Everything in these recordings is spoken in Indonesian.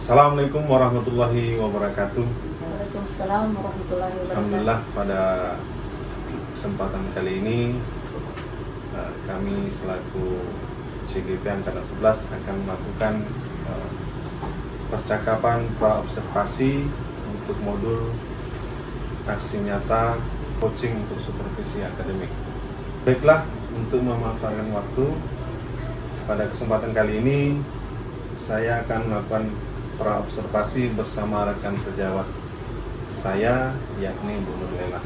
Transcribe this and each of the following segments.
Assalamualaikum warahmatullahi wabarakatuh. Waalaikumsalam warahmatullahi wabarakatuh. Alhamdulillah pada kesempatan kali ini kami selaku CGP Angkatan 11 akan melakukan percakapan pra-observasi untuk modul aksi nyata coaching untuk supervisi akademik. Baiklah, untuk memanfaatkan waktu pada kesempatan kali ini saya akan melakukan pra-observasi bersama rekan sejawat saya, yakni Bu Nurlela.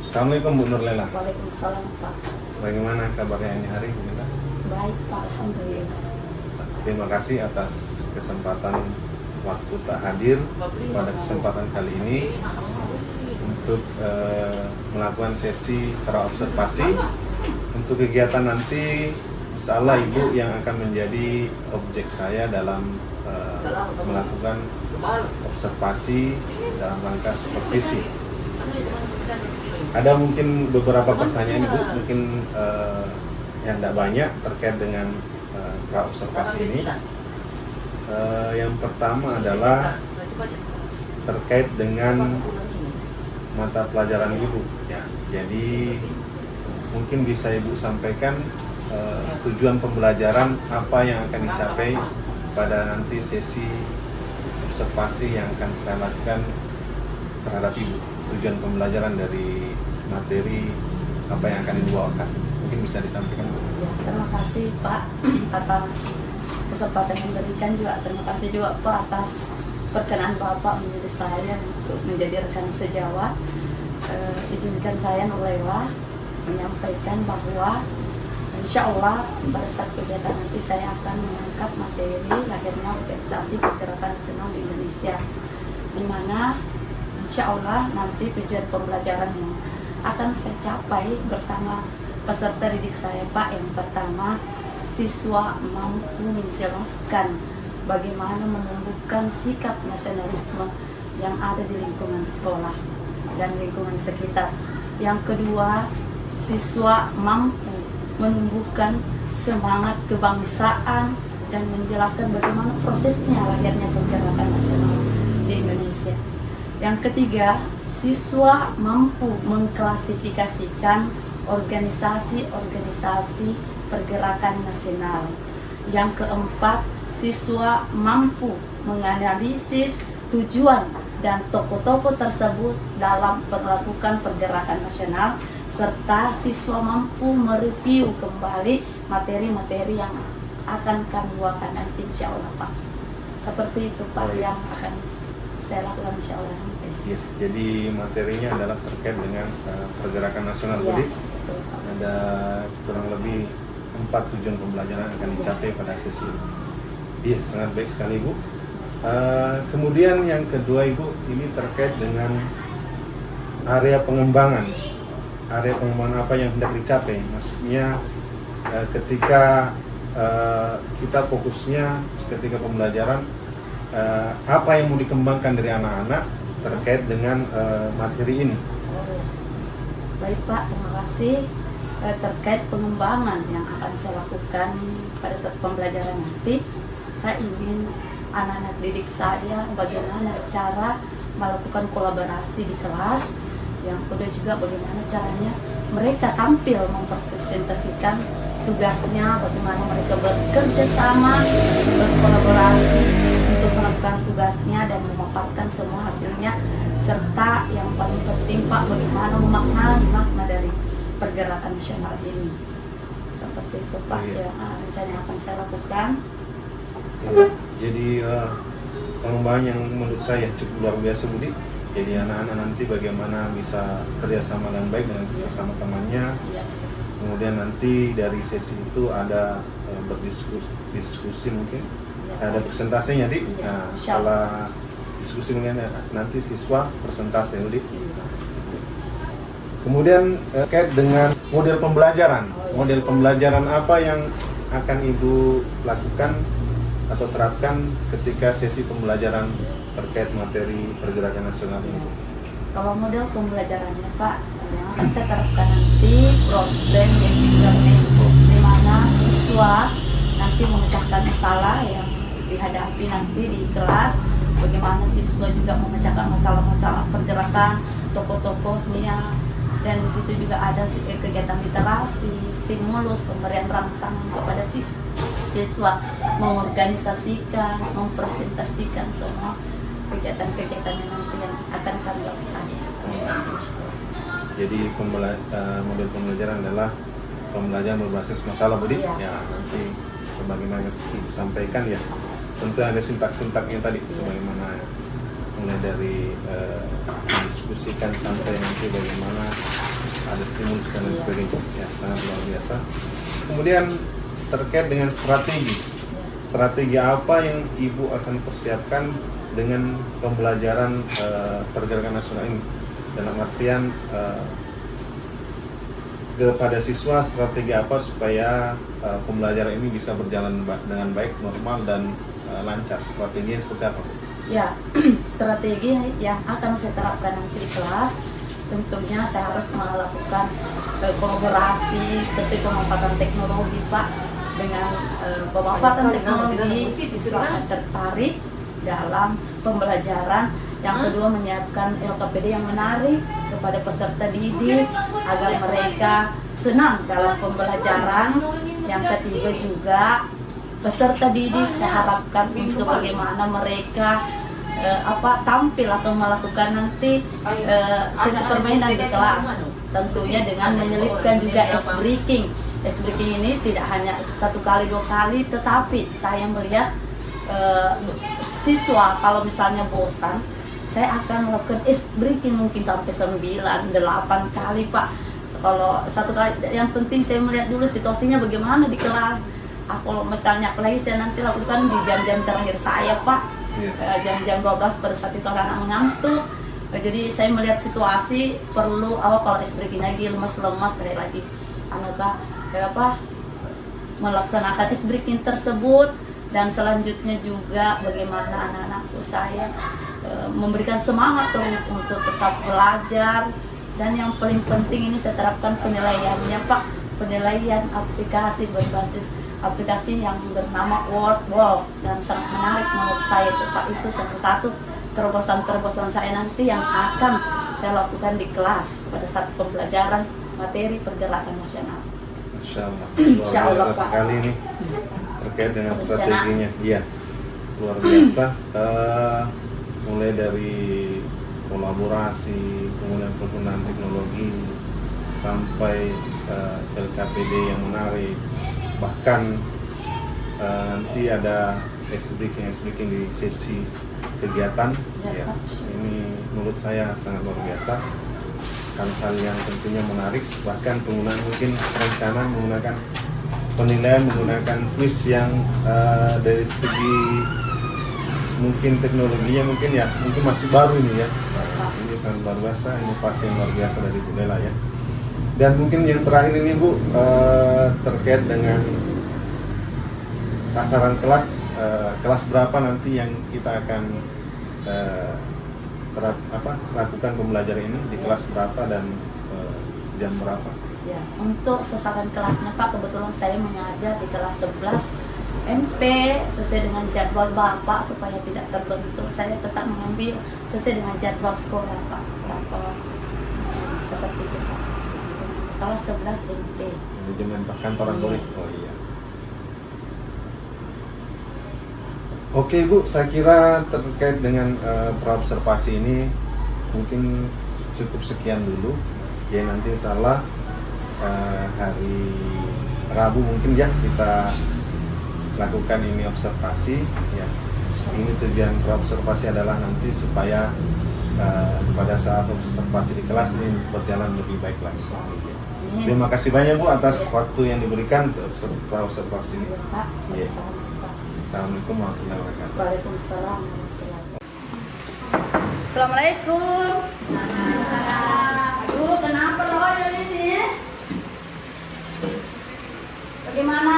Assalamualaikum Bu Nurlela. Waalaikumsalam Pak. Bagaimana kabarnya ini hari, Bu Nurlela? Baik Pak, alhamdulillah. Terima kasih atas kesempatan waktu tak hadir pada kesempatan kali ini untuk melakukan sesi pra-observasi untuk kegiatan nanti. Insyaallah Ibu yang akan menjadi objek saya dalam melakukan observasi dalam rangka supervisi. Ada mungkin beberapa pertanyaan Ibu, mungkin yang tidak banyak terkait dengan pra-observasi ini. Yang pertama adalah terkait dengan mata pelajaran Ibu. Ya, jadi mungkin bisa Ibu sampaikan tujuan pembelajaran apa yang akan dicapai pada nanti sesi observasi yang akan saya lakukan terhadap Ibu. Tujuan pembelajaran dari materi apa yang akan dibawakan, mungkin bisa disampaikan. Ya, terima kasih Pak atas kesempatan yang diberikan, juga terima kasih juga Pak atas perkenan Bapak menjadi saya untuk menjadi rekan sejawat. Izinkan saya Nurlela menyampaikan bahwa insya Allah pada saat kegiatan nanti saya akan mengangkat materi lahirnya organisasi pergerakan nasional di Indonesia, di mana insya Allah nanti tujuan pembelajaran yang akan saya capai bersama peserta didik saya Pak. Yang pertama, siswa mampu menjelaskan bagaimana menumbuhkan sikap nasionalisme yang ada di lingkungan sekolah dan lingkungan sekitar. Yang kedua, siswa mampu menumbuhkan semangat kebangsaan dan menjelaskan bagaimana prosesnya lahirnya pergerakan nasional di Indonesia. Yang ketiga, siswa mampu mengklasifikasikan organisasi-organisasi pergerakan nasional. Yang keempat, siswa mampu menganalisis tujuan dan tokoh-tokoh tersebut dalam melakukan pergerakan nasional, serta siswa mampu mereview kembali materi-materi yang akan kami bawakan nanti insya Allah Pak. Seperti itu Pak yang akan saya lakukan insya Allah nanti. Ya, jadi materinya adalah terkait dengan pergerakan nasional Ya, tadi. betul, Pak. Ada kurang lebih 4 tujuan pembelajaran yang akan dicapai pada sesi ini. Iya, sangat baik sekali Ibu. Kemudian yang kedua Ibu, ini terkait dengan area pengembangan. Area pengembangan apa yang hendak dicapai? Maksudnya ketika kita fokusnya ketika pembelajaran apa yang mau dikembangkan dari anak-anak terkait dengan materi ini. Baik Pak, terima kasih. Terkait pengembangan yang akan saya lakukan pada saat pembelajaran nanti, saya ingin anak-anak didik saya bagaimana cara melakukan kolaborasi di kelas. Yang kedua juga bagaimana caranya mereka tampil mempresentasikan tugasnya, bagaimana mereka bekerja sama, berkolaborasi untuk melakukan tugasnya dan memaparkan semua hasilnya, serta yang paling penting Pak, bagaimana memaknai makna dari pergerakan nasional ini. Seperti itu Pak yang rencana akan saya lakukan. Ya, jadi pengembangan yang menurut saya cukup luar biasa Budi. Jadi anak-anak nanti bagaimana bisa kerjasama dengan baik dengan sesama temannya. Ya. Kemudian nanti dari sesi itu ada berdiskusi mungkin. Ya. Ada presentasinya Dik. Ya, Nah, insya setelah diskusi mungkin nanti siswa presentasi Dik. Iya. Kemudian terkait dengan model pembelajaran. Model pembelajaran apa yang akan Ibu lakukan atau terapkan ketika sesi pembelajaran terkait materi pergerakan nasional ini? Kalau model pembelajarannya Pak, yang akan saya terapkan nanti problem basic learning, di mana siswa nanti memecahkan masalah yang dihadapi nanti di kelas, bagaimana siswa juga memecahkan masalah-masalah pergerakan tokoh-tokohnya, dan di situ juga ada kegiatan literasi, stimulus, pemberian rangsangan kepada siswa, mengorganisasikan, mempresentasikan semua kegiatan-kegiatan yang nanti yang akan kami lakukan. Jadi model pembelajaran adalah pembelajaran berbasis masalah, Budi. Iya. Ya, nanti sebagaimana Ibu sampaikan ya, tentu ada sintak-sintaknya tadi, sebagaimana mulai dari diskusikan sampai nanti bagaimana ada stimulus dan lain sebagainya. Ya, sangat luar biasa. Kemudian terkait dengan strategi apa yang Ibu akan persiapkan dengan pembelajaran pergerakan nasional ini, dalam artian kepada siswa strategi apa supaya pembelajaran ini bisa berjalan dengan baik, normal, dan lancar. Strateginya seperti apa, Bu? Ya, strategi yang akan saya terapkan nanti di kelas, tentunya saya harus melakukan kolaborasi, seperti pemanfaatan teknologi, Pak. Dengan pemanfaatan teknologi, siswa akan tertarik dalam pembelajaran. Yang kedua, menyiapkan LKPD yang menarik kepada peserta didik agar mereka senang dalam pembelajaran. Yang ketiga juga, peserta didik saya harapkan untuk bagaimana mereka tampil atau melakukan nanti sesi permainan di kelas, tentunya dengan menyelipkan juga ice breaking. Ice breaking ini tidak hanya 1 kali 2 kali, tetapi saya melihat siswa kalau misalnya bosan, saya akan melakukan ice breaking mungkin sampai 9-8 kali, Pak. Kalau 1 kali, yang penting saya melihat dulu situasinya bagaimana di kelas. Kalau misalnya apalagi saya nanti lakukan di jam-jam terakhir saya, Pak, jam-jam 12 pada saat itu anak mengantuk. Jadi saya melihat situasi perlu kalau ice breaking lagi lemas-lemas sekali lagi melaksanakan ice breaking tersebut. Dan selanjutnya juga bagaimana anak-anakku saya memberikan semangat terus untuk tetap belajar. Dan yang paling penting ini saya terapkan penilaiannya, Pak, penilaian aplikasi berbasis aplikasi yang bernama WordWolf, dan sangat menarik menurut saya itu, Pak. Itu salah satu terobosan-terobosan saya nanti yang akan saya lakukan di kelas pada saat pembelajaran materi pergerakan nasional. Insya Allah. Insya Allah, Luar biasa Pak. sekali ini terkait dengan strateginya. Iya, luar biasa. Mulai dari kolaborasi, kemudian penggunaan teknologi, sampai LKPD yang menarik, bahkan nanti ada ice breaking di sesi kegiatan. Ya, ini menurut saya sangat luar biasa, hal-hal yang tentunya menarik. Bahkan penggunaan mungkin rencana menggunakan penilaian menggunakan quiz yang dari segi mungkin teknologinya mungkin masih baru ini ya. Ini sangat luar biasa, inovasi yang luar biasa dari Bu Lela ya. Dan mungkin yang terakhir ini, Bu, terkait dengan sasaran kelas, kelas berapa nanti yang kita akan lakukan pembelajaran ini, di kelas berapa dan jam berapa? Ya, untuk sasaran kelasnya, Pak, kebetulan saya mengajar di kelas 11 MP sesuai dengan jadwal Bapak supaya tidak terbentur. Saya tetap mengambil sesuai dengan jadwal sekolah, Pak. Seperti itu, Pak. Kelas 11 MP. Manajemen perkantoran boleh? Oh iya. Oke, Bu, saya kira terkait dengan praobservasi ini mungkin cukup sekian dulu. Ya, nanti insya Allah hari Rabu mungkin ya kita lakukan ini observasi ya. Ini tujuan praobservasi adalah nanti supaya pada saat observasi di kelas ini berjalan lebih baik lagi. Terima kasih banyak, Bu, atas waktu yang diberikan untuk praobservasi ini. Pak, Ya. sama-sama, Pak. Assalamualaikum warahmatullahi wabarakatuh. Waalaikumsalam warahmatullahi wabarakatuh. Assalamualaikum. Aduh, kenapa royal ini? Bagaimana?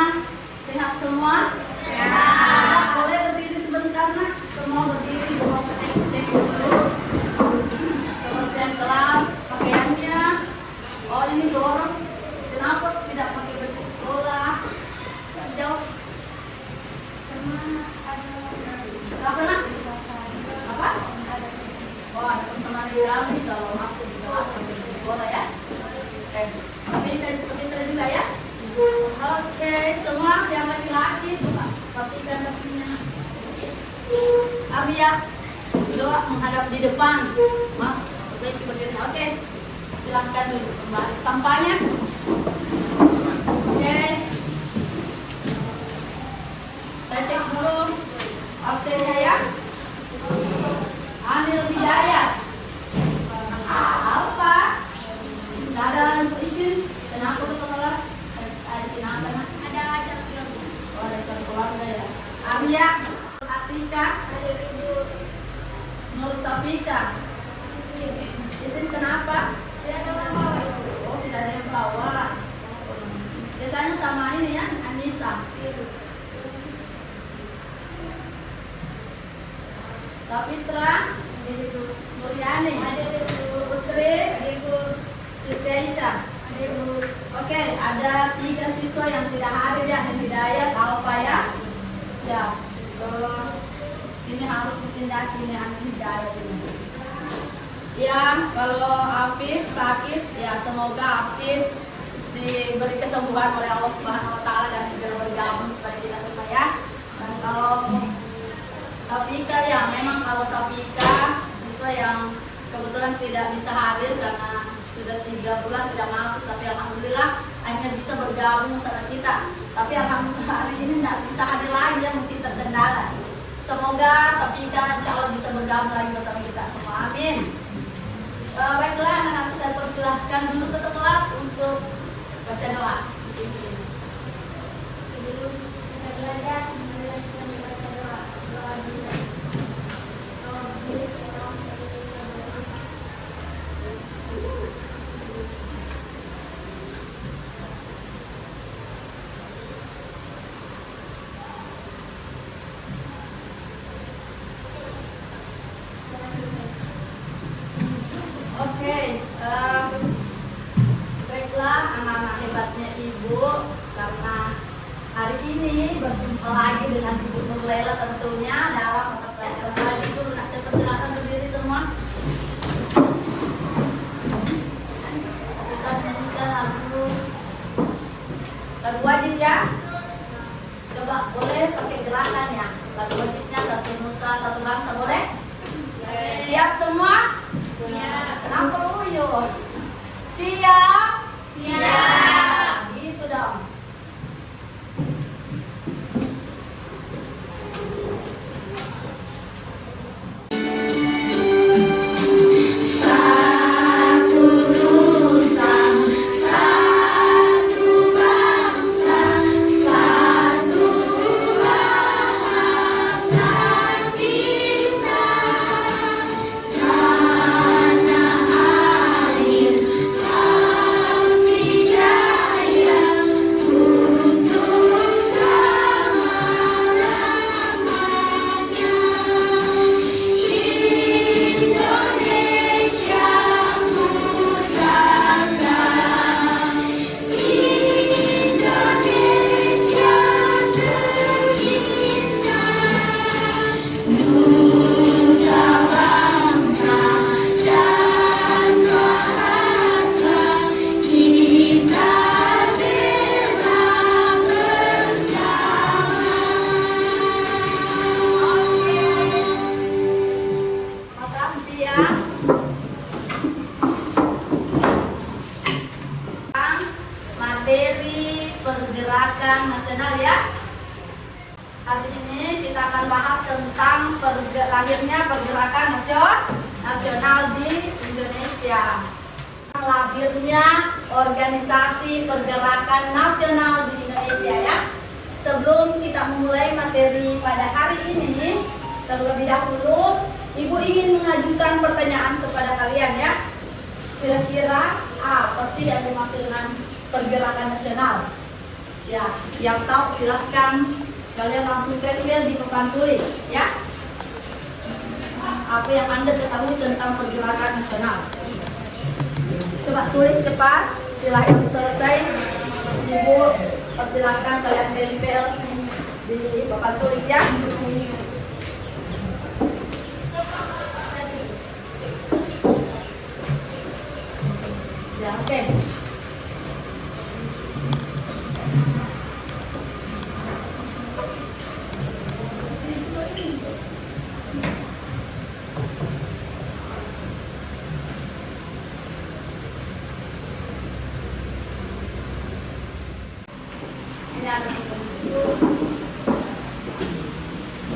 Sehat semua? Sehat. Boleh berdiri sebentar, nak? Semua berdiri, bawa cek dulu. Kebersihan kelas, pakaiannya. Oh, ini dorong. Kenapa tidak pakai baju sekolah? Jauh. Kemana? Ada. Kapitra juga ya. Oke, semua yang laki-laki coba rapikan kakinya. Abi ya, doa menghadap di depan. Mas, baik begini. Oke, silahkan dulu kembali sampahnya. Oke, saya cek dulu absennya ya. Anil Hidayat. Apa? Tidak ada untuk izin. Kenapa ke kelas? Ada izin apa? Ada acara keluarga. Oh, ada acara keluarga ya. Arya, Atika, ada Ibu Nur Safika. Izin kenapa? Tidak ada yang bawa. Oh, tidak ada yang bawa. Biasanya sama ini ya, Anissa. Sapitra, Mulyani, Putri, Sitiaisha. Oke, ada 3 siswa yang tidak hadir ya, Hidayat, Alfa ya. Ya, ini harus ditindaki ini Hidayat ini. Ya, kalau Afif sakit, ya semoga Afif diberi kesembuhan oleh Allah Subhanahu Wa Taala dan segera bergabung kepada kita semua ya. Dan kalau Safika ya, memang kalau Safika siswa yang kebetulan tidak bisa hadir karena sudah 3 bulan tidak masuk, tapi alhamdulillah akhirnya bisa bergabung sama kita. Tapi alhamdulillah hari ini tidak bisa hadir lagi ya, mungkin terkendala. Semoga Safika insya Allah bisa bergabung lagi bersama kita semua. Amin. Baiklah, anak-anak saya persilahkan dulu ke kelas untuk baca doa. Sebelum kita belajar, kita membaca doa. Doa dulu. Oke, baiklah anak-anak hebatnya Ibu, karena hari ini berjumpa lagi dengan Ibu Nur Laila tentunya dalam mata pelajaran tadi itu. Saya persilakan berdiri semua. Kita nyanyikan lagu wajib ya. Coba boleh pakai gerakan ya. Lagu wajibnya Satu Nusa Satu Bangsa boleh? Siap semua? Kenapa loyo? Siap? Siap. Gitu dong. Materi pergerakan nasional ya. Hari ini kita akan bahas tentang lahirnya pergerakan nasional di Indonesia. Lahirnya organisasi pergerakan nasional di Indonesia ya. Sebelum kita memulai materi pada hari ini, terlebih dahulu Ibu ingin mengajukan pertanyaan kepada kalian ya. Kira-kira apa sih yang dimaksud dengan pergerakan nasional? Ya, yang tahu silahkan kalian langsung ke email di papan tulis ya. Apa yang Anda ketahui tentang pergerakan nasional? Coba tulis cepat. Setelah ini selesai, Ibu persilahkan kalian tempel di papan tulis ya. Ya, oke.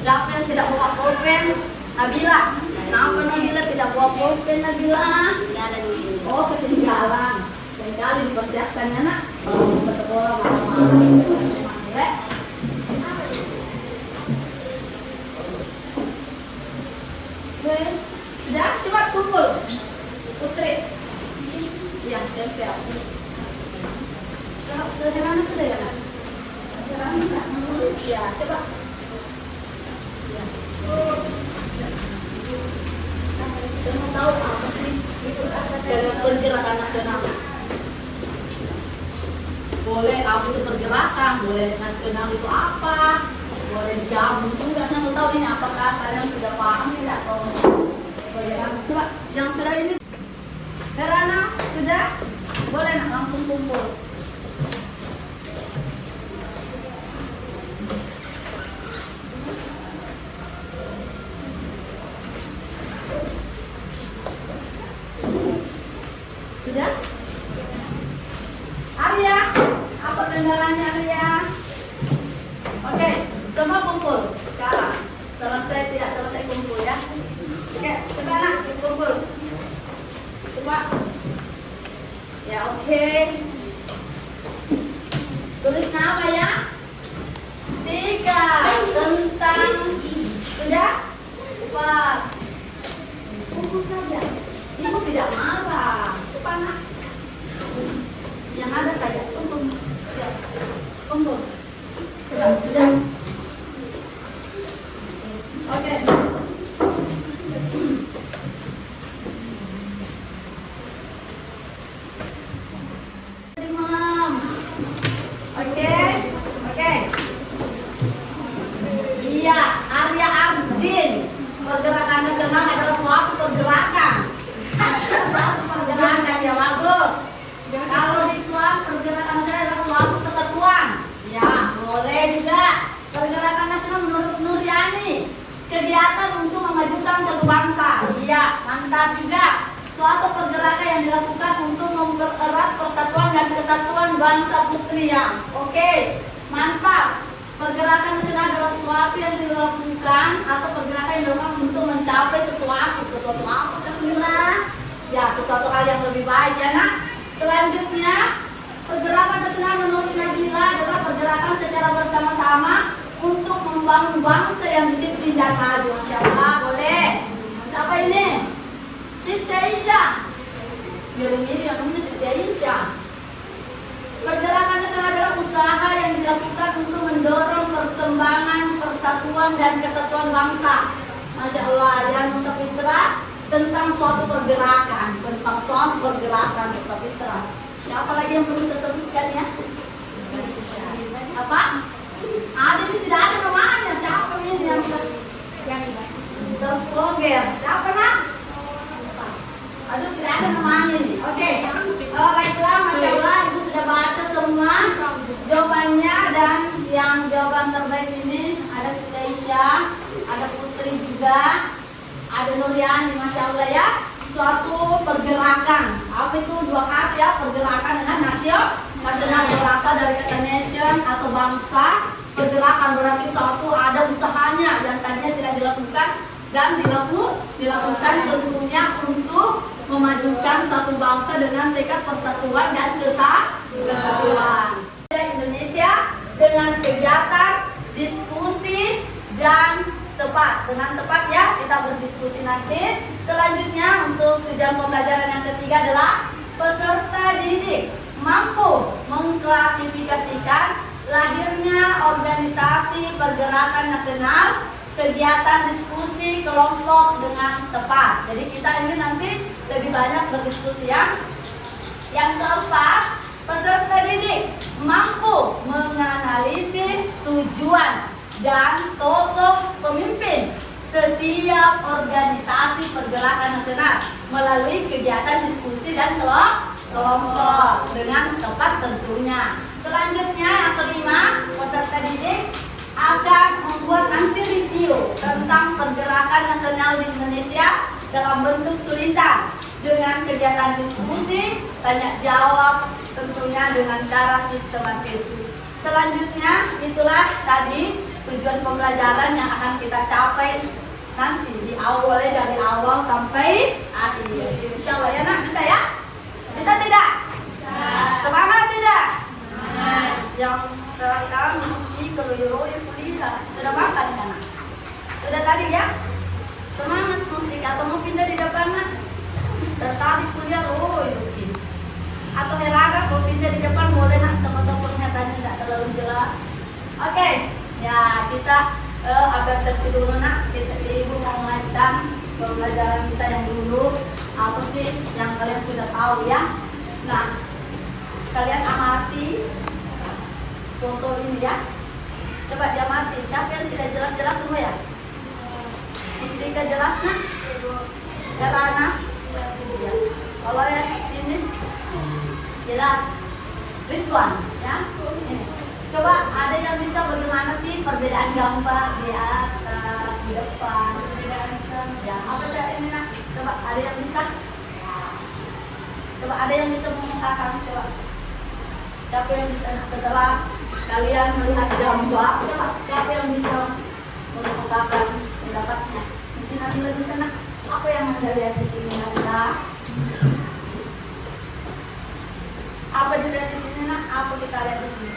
Siapa yang tidak bawa pulpen? Nabila. Kenapa Nabila tidak bawa pulpen, Nabila? Oh, ketinggalan. Lain kali dipersiapkan ya nak. Kalau mau ke sekolah malam-malam ya. Sudah, cepat kumpul. Putri. Iya, tempel. Sederhana sudah ya nak? Sederhana nak menulis ya, coba. Ya. Saya mau tahu apa sih itu atas pergerakan nasional. Boleh apa itu pergerakan, boleh nasional itu apa, boleh digabung itu enggak, saya mau tahu ini apakah kalian sudah paham tidak atau bagaimana? Coba yang sudah ini, Herana sudah, boleh nak langsung kumpul. Sudah? Arya, apa kendalanya Arya? Oke, semua kumpul sekarang. Selesai tidak selesai kumpul ya. Oke, coba nak kumpul. Coba. Ya oke. Tulis nama ya. 3 tentang sudah? Cepat. Kumpul saja. Ibu tidak marah. Cepat nak. Yang ada saja. Kumpul. Ya. Kumpul. Sudah. Oke. Malam. Oke. Oke. Iya, Arya Ardin. Pergerakan nasional adalah suatu pergerakan. Suatu pergerakan ya bagus. Kalau di suatu pergerakan nasional adalah suatu kesatuan. Ya, boleh juga. Pergerakan nasional menurut Nuryani, kegiatan untuk memajukan suatu bangsa. Iya, mantap juga. Suatu pergerakan yang dilakukan untuk mempererat persatuan dan kesatuan bangsa putri ya. Oke, mantap. Pergerakan nasional adalah sesuatu yang dilakukan atau pergerakan yang dilakukan untuk mencapai sesuatu apa kira-kira? Ya, sesuatu hal yang lebih baik ya nak. Selanjutnya, pergerakan nasional menurut Nabila adalah pergerakan secara bersama-sama untuk membangun bangsa yang disiplin dan maju. Masya Allah, boleh. Siapa ini? Siti Aisyah. Mirip-mirip namanya Siti Aisyah. Pergerakan nasional adalah usaha yang dilakukan untuk mendorong perkembangan, persatuan dan kesatuan bangsa. Masya Allah, yang Musa Fitra tentang suatu pergerakan, Musa Fitra. Siapa lagi yang perlu saya sebutkan ya? Apa? Ada ini tidak ada namanya. Siapa ini yang terprogram? Siapa nak? Aduh, tidak ada namanya nih. Oke. Baiklah, Masya Allah, Ibu sudah baca semua jawabannya, dan yang jawaban terbaik ini ada Siti Aisyah, ada Putri juga, ada Nuryani. Masya Allah ya. Suatu pergerakan. Apa itu dua kata ya? Pergerakan dengan nasional berasal dari kata nation atau bangsa. Pergerakan berarti suatu ada usahanya yang tadinya tidak dilakukan dan dilakukan tentunya untuk memajukan satu bangsa dengan tekad persatuan dan kesatuan. Indonesia dengan kegiatan diskusi dan tepat. Dengan tepat ya, kita berdiskusi nanti. Selanjutnya untuk tujuan pembelajaran yang ketiga adalah peserta didik mampu mengklasifikasikan lahirnya organisasi pergerakan nasional, kegiatan diskusi kelompok dengan tepat. Jadi kita ini nanti lebih banyak berdiskusi ya. Yang keempat, peserta didik mampu menganalisis tujuan dan tokoh pemimpin setiap organisasi pergerakan nasional melalui kegiatan diskusi dan kelompok dengan tepat tentunya. Selanjutnya yang kelima, peserta didik akan membuat nanti review tentang pergerakan nasional di Indonesia dalam bentuk tulisan dengan kegiatan diskusi, tanya jawab, tentunya dengan cara sistematis. Selanjutnya itulah tadi tujuan pembelajaran yang akan kita capai nanti di awalnya dari awal sampai akhir. Insya Allah ya nak, bisa ya? Bisa tidak? Bisa. Semangat tidak? Semangat. Yang sekarang mesti keloyo-loyo kuliah. Sudah makan kan? Sudah tadi ya? Semangat mesti, atau mau pindah di depan nak? Dan tadi kuliah loyo. Atau Heraga mau pindah di depan boleh nak, sama penglihatannya tidak terlalu jelas. Oke, ya kita agak seksi dulu nak. Ibu mau melanjutkan pembelajaran kita yang dulu. Apa sih yang kalian sudah tahu ya? Nah, kalian amati foto ini ya. Coba diamati, siapa yang tidak jelas-jelas semua ya? Mustika jelas nak? Herana? Ya. Kalau yang ini jelas. Rizwan ya. Ini. Coba ada yang bisa bagaimana sih perbedaan gambar di atas, di depan, ya apa ada ini nak? Coba ada yang bisa? Ya. Coba ada yang bisa mengungkapkan? Coba siapa yang bisa setelah kalian melihat gambar? Coba siapa yang bisa mengungkapkan pendapatnya? Mungkin Nabila bisa nak? Apa yang anda lihat di sini Nabila? Apa dilihat di sini nak? Apa kita lihat di sini?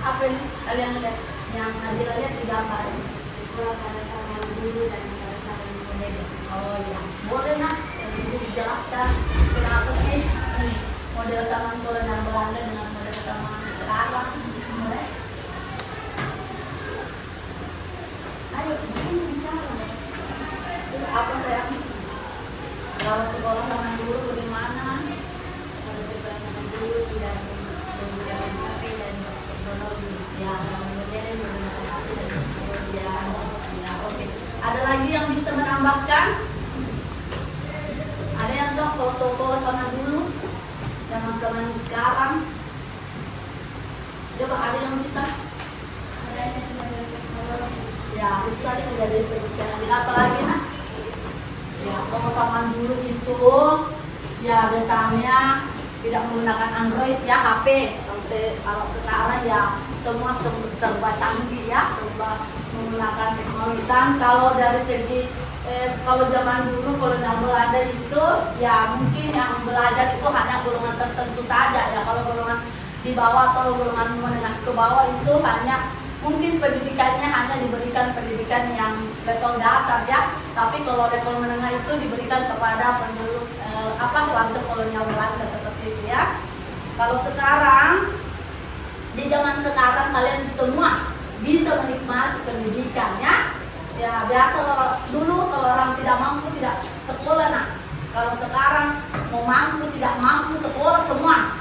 Apa yang kalian lihat? Yang Nabila lihat di gambar ini? Kalau pada sama dulu dan pada sama model. Oh iya, boleh nak? Ibu dijelaskan kenapa sih model zaman kolonial Belanda dengan model zaman sekarang? Boleh? Ayo, ini bicara. Apa sayang? Kalau sekolah zaman dulu bagaimana? Kalau sekolah zaman dulu tidak menggunakan HP dan teknologi, ya modern menggunakan HP dan teknologi, ya oke. Ada lagi yang bisa menambahkan? Ada yang tahu kalau sekolah zaman dulu, zaman sekarang? Coba ada yang bisa? Ya, itu tadi sudah disebutkan. Apa lagi nak? Ya, kalau zaman dulu itu ya biasanya tidak menggunakan Android ya, HP. Sampai kalau sekarang ya semua serba canggih ya, serba menggunakan teknologi. Dan kalau dari segi kalau zaman dulu kolonial Belanda itu ya mungkin yang belajar itu hanya golongan tertentu saja ya. Kalau golongan di bawah atau golongan menengah ke bawah itu hanya mungkin pendidikannya hanya diberikan pendidikan yang level dasar ya. Tapi kalau level menengah itu diberikan kepada penduduk warga kolonial Belanda seperti itu ya. Kalau sekarang di zaman sekarang kalian semua bisa menikmati pendidikan ya. Ya biasa kalau dulu kalau orang tidak mampu tidak sekolah nak. Kalau sekarang mau mampu tidak mampu sekolah semua.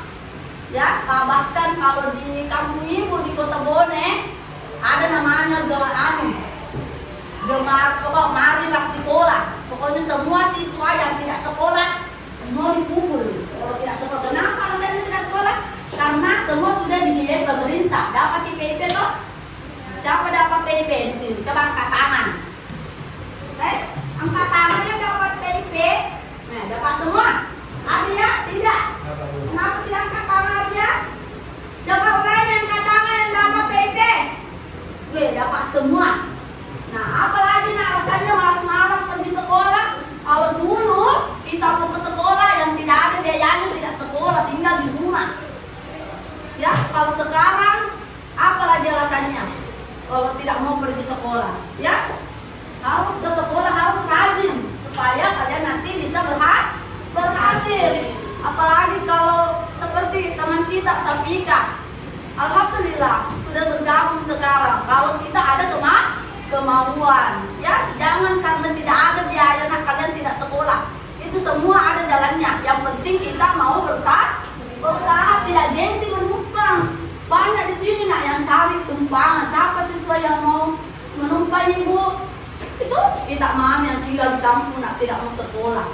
Ya, bahkan kalau di kampung ibu di Kota Bone ada namanya gemar pokok marilah sekolah. Pokoknya semua siswa yang tidak sekolah mau dipukul. Kalau tidak sekolah, kenapa alasannya tidak sekolah? Karena semua sudah dibiayai pemerintah. Dapat PIP toh? Siapa dapat PIP di sini? Coba angkat tangan. Angkat tangan yang dapat PIP. Nah, dapat semua. Ada ya? Tidak. Kenapa tidak angkat tangan ya? Coba orang yang angkat tangan yang dapat PIP. Dapat semua. Nah, apalagi nah rasanya malas-malas pergi sekolah. Kalau dulu kita mau ke sekolah yang tidak ada biayanya tidak sekolah, tinggal di rumah. Ya, kalau sekarang apalagi alasannya? Kalau tidak mau pergi sekolah, ya harus ke sekolah, harus rajin supaya kalian nanti bisa berhasil. Apalagi kalau seperti teman kita Safika, alhamdulillah sudah bergabung sekarang. Kalau kita ada kemauan, ya jangan karena tidak ada biaya nak kalian tidak sekolah. Itu semua ada jalannya. Yang penting kita mau berusaha tidak gengsi menumpang. Banyak di sini nak yang cari tumpangan. Siapa siswa yang mau menumpang ibu? Itu kita mami yang tinggal di kampung nak tidak mau sekolah.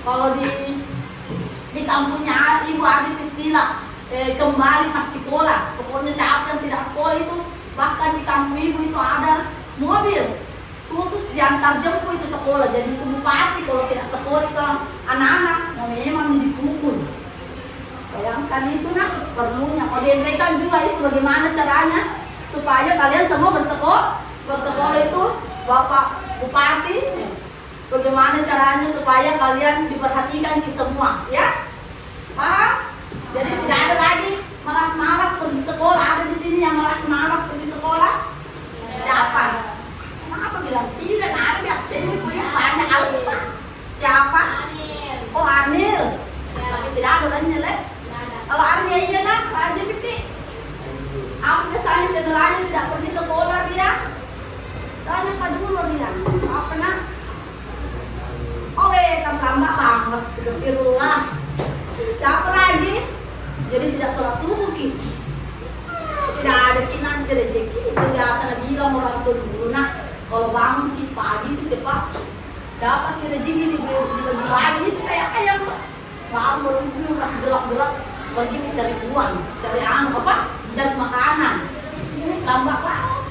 Kalau di kampungnya ibu ada istilah kembali pas sekolah. Pokoknya siapa yang tidak sekolah itu, bahkan di kampung ibu itu ada mobil khusus diantar jemput itu sekolah. Jadi itu bupati kalau tidak sekolah itu anak-anak memang dipukul. Bayangkan itu nak perlunya. Kalau dientengkan juga itu bagaimana caranya supaya kalian semua bersekolah. Bersekolah itu Bapak Bupati, bagaimana caranya supaya kalian diperhatikan di semua, ya? Paham? Jadi tidak ada lagi malas-malas pergi sekolah. Ada di sini yang malas-malas pergi sekolah? Siapa? Kenapa bilang tidak? Ada di absen itu ya, banyak apa? Siapa? Oh, Anil. Tapi tidak ada orangnya, Le. Kalau ada ya iya nak, aja pipi. Apa misalnya kenalannya tidak pergi sekolah dia? Tanya Pak dulu dia. Apa nak? Oh, tambah banget, astagfirullah. Siapa lagi? Jadi tidak sholat subuh gitu. Tidak ada nanti rezeki. Itu biasa bilang orang tua dulu nak, kalau bangun di pagi itu cepat dapat rezeki di pagi itu kayak bangun masih gelap-gelap pergi mencari uang, cari cari makanan. Ini lambat banget.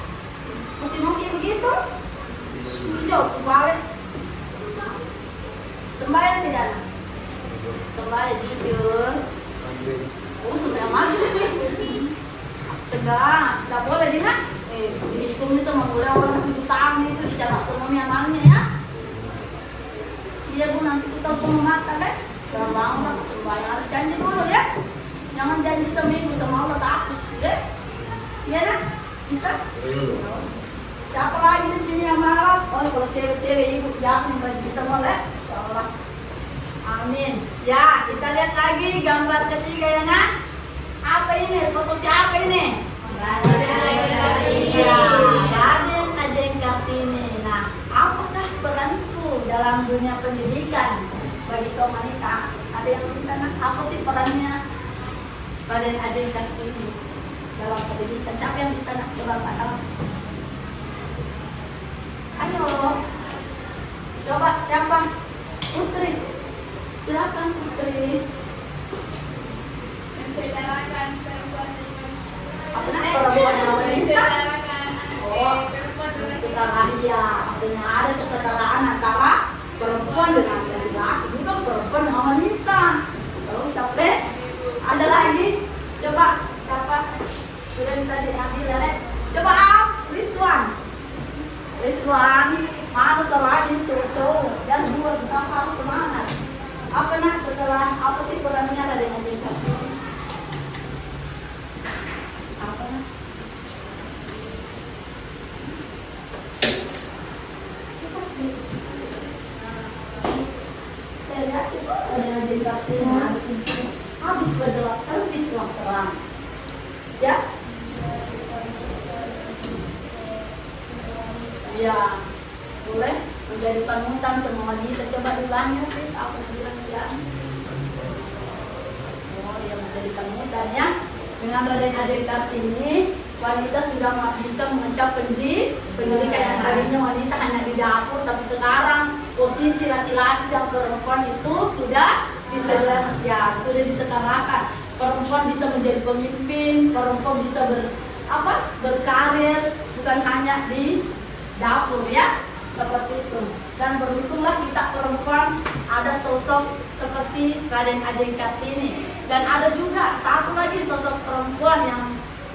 Masih mau kayak begitu? Jauh balik. Sembahyang tidak? Sembahyang jujur. Oh, sembahyang maghrib. Astaga, tidak boleh Dina. Dihitung bisa memulai orang 7 tahun itu dicatat semua amalnya ya. Iya Bu, nanti kita telepon mata deh. Jangan bangun sembahyang, janji dulu ya. Jangan janji seminggu sama Allah takut, deh. Iya nak? Bisa? Siapa lagi di sini yang malas? Oh, kalau cewek-cewek ibu jamin bagi semua deh. Insyaallah. Amin. Ya, kita lihat lagi gambar ketiga ya nak. Apa ini? Foto siapa ini? Raden Ajeng Kartini. Nah, apakah peranku dalam dunia pendidikan bagi kaum wanita? Ada yang bisa nak? Apa sih perannya Raden Ajeng Kartini dalam pendidikan? Siapa yang bisa nak? Coba Pak Alam. Ayo. Coba siapa? Putri. Silakan Putri. Mensetarakan perempuan Apa nak perempuan yang wanita? Oh, setara. iya. Maksudnya ada kesetaraan antara perempuan dengan laki-laki, bukan perempuan dengan wanita. Kalau capek, ada lagi. Coba siapa? Sudah minta diambil ya, coba Rizwan. Rizwan, mana selain cowok-cowok dan buat kita harus semangat. Apa nak setelah apa sih perannya ada dengan dia? Apa nak? Saya lihat itu ada yang dikasihnya. Habis bergelap terbitlah terang. Ya? Ya, boleh menjadi panutan semua kita. Coba ulangi, apa yang bilang ya? Oh, yang menjadi panutan ya. Dengan Raden Ajeng Kartini, wanita sudah bisa mengecap pendidikan yang tadinya wanita hanya di dapur, tapi sekarang posisi laki-laki dan perempuan itu sudah sudah disetarakan. Perempuan bisa menjadi pemimpin, perempuan bisa berkarir, bukan hanya di dapur ya, seperti itu. Dan beruntunglah kita perempuan ada sosok seperti Raden Ajeng Kartini. Dan ada juga satu lagi sosok perempuan yang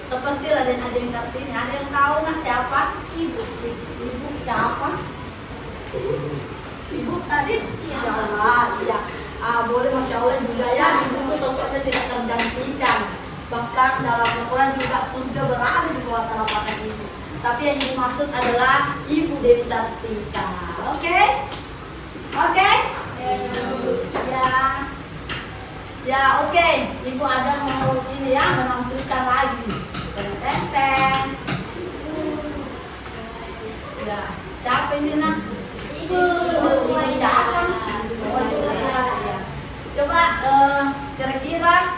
seperti Raden Ajeng Kartini. Ada yang tahu nggak siapa? Ibu siapa? Ibu tadi? Insya Allah, iya. Boleh, Masya Allah juga ya. Ibu itu sosoknya tidak tergantikan. Bahkan dalam Al-Quran juga surga berada di bawah telapak kaki ibu. Tapi yang dimaksud adalah Ibu Dewi Sartika. Oke? Oke? Ya, oke. Ibu ada mau ini ya, menampilkan lagi. Teng-teng. Ya, siapa ini nak? Ibu siapa? Oh, ya. Coba kira-kira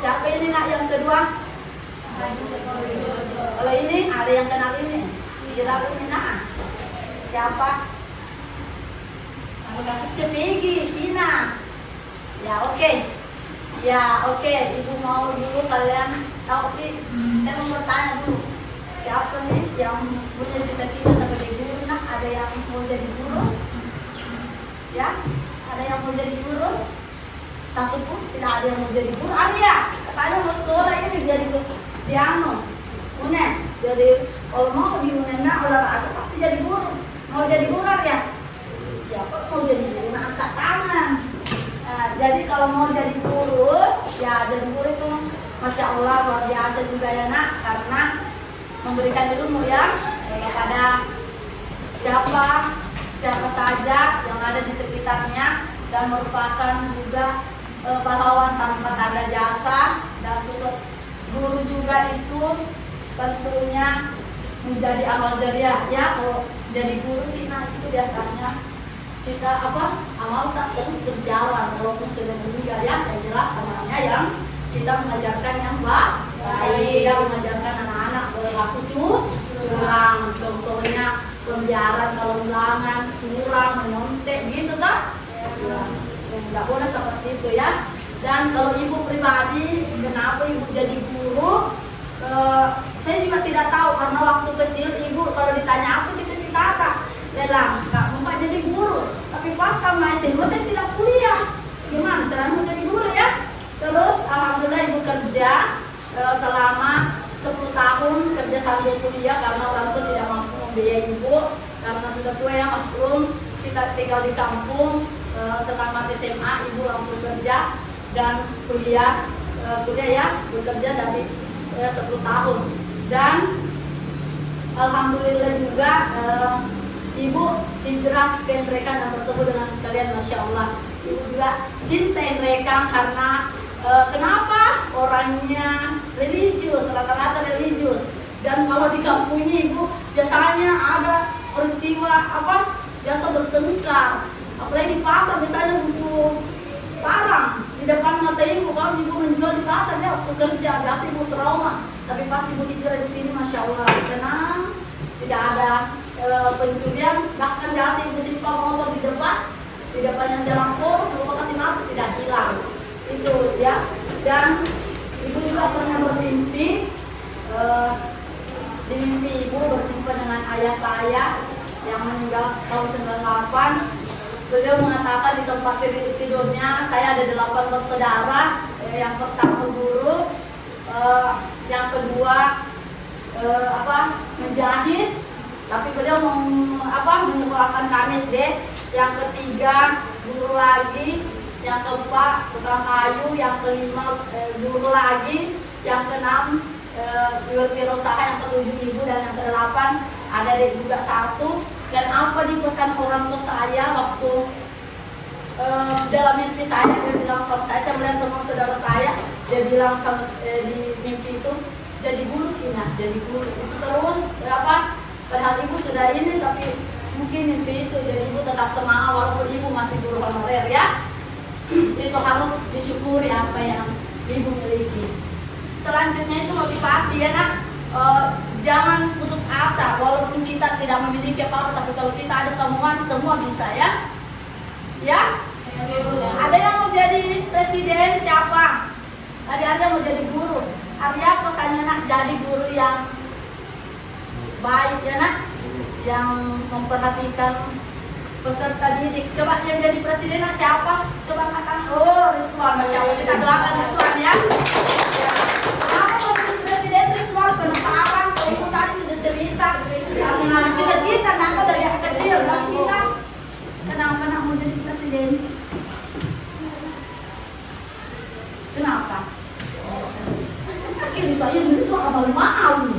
siapa ini nak yang kedua? Kalau ini ada yang kenal ini, viral ini nah. Siapa? Aku kasusnya Peggy, Vina. Ya oke. Ya oke. Ibu mau dulu kalian tahu sih. Saya mau bertanya dulu. Siapa nih yang punya cita-cita sebagai guru? Nah, ada yang mau jadi guru? Ya, ada yang mau jadi guru? Satu pun tidak ada yang mau jadi guru. Ada ya? Katanya mau sekolah ini jadi piano. Mau kalau mau di UNENA olahraga pasti jadi guru. Mau jadi guru ya? Ya kok mau jadi guru angkat tangan. Nah, jadi kalau mau jadi guru, ya jadi guru itu Masya Allah luar biasa juga ya nak, karena memberikan ilmu ya kepada siapa saja yang ada di sekitarnya, dan merupakan juga pahlawan tanpa tanda jasa. Dan sosok guru juga itu tentunya menjadi amal jariah ya. Kalau jadi guru kita itu biasanya kita amal tak terus berjalan walaupun sudah meninggal ya, yang jelas amalnya yang kita mengajarkan yang baik, tidak mengajarkan anak-anak berlaku curang, contohnya pembiaran, kalau ulangan, curang, menyontek gitu tak? Ya, nggak boleh seperti itu ya. Dan kalau ibu pribadi, kenapa ibu jadi guru? Saya juga tidak tahu, karena waktu kecil ibu kalau ditanya aku cita-cita apa, bilang nggak mau jadi guru. Tapi pas sama SMA saya tidak kuliah. Gimana caranya mau jadi guru ya? Terus alhamdulillah ibu kerja selama 10 tahun, kerja sambil kuliah karena orang tua tidak mampu membiayai ibu, karena sudah tua ya, maklum kita tinggal di kampung. Setelah SMA ibu langsung kerja dan kuliah ya, bekerja dari 10 tahun. Dan alhamdulillah juga ibu hijrah ke Nrekan dan bertemu dengan kalian, Masya Allah. Ibu juga cinta Nrekan karena kenapa? Orangnya religius, rata-rata religius. Dan kalau di kampungnya ibu biasanya ada peristiwa biasa bertengkar, apalagi di pasar biasanya untuk parang di depan mata ibu. Kalau ibu menjual di pasar ya waktu kerja biasa ibu trauma. Tapi pas ibu hijrah di sini, Masya Allah, tenang, tidak ada pencurian. Bahkan biasa ibu simpan motor di depan yang jalan poros, ibu kasih masuk tidak hilang. Itu ya. Dan ibu juga pernah bermimpi, di mimpi ibu berjumpa dengan ayah saya yang meninggal tahun 98. Beliau mengatakan di tempat tidurnya saya ada 8 bersaudara. Yang pertama guru, yang kedua menjahit, tapi beliau menyekolahkan kami SD. Yang ketiga guru lagi, yang keempat tukang kayu, yang kelima guru lagi, yang keenam wirausaha, yang ketujuh ibu, dan yang kedelapan ada adik juga satu. Dan apa dipesan orang tua saya waktu dalam mimpi saya, dia bilang sama saya melihat sama saudara saya, dia bilang sama di mimpi itu, jadi guru Kina, jadi guru itu terus padahal ibu sudah ini, tapi mungkin mimpi itu jadi ibu tetap semangat walaupun ibu masih guru honorer ya. Itu harus disyukuri apa yang ibu miliki. Selanjutnya itu motivasi ya nak. Jangan putus asa walaupun kita tidak memiliki apa-apa, tapi kalau kita ada kemauan semua bisa ya. Ya? Ada yang mau jadi presiden siapa? Ada yang mau jadi guru. Arya pesannya nak, jadi guru yang baik ya nak, yang memperhatikan peserta didik. Coba yang jadi presiden siapa? Coba katakan. Oh, Rizwan, Masya Allah, kita doakan Rizwan ya. Kenapa mau jadi presiden Rizwan? Penasaran, kalau ibu tadi sudah cerita karena cita-cita nanti dari kecil, terus kita kenapa nak mau jadi presiden? Kenapa? Cepat ke Rizwan, malu.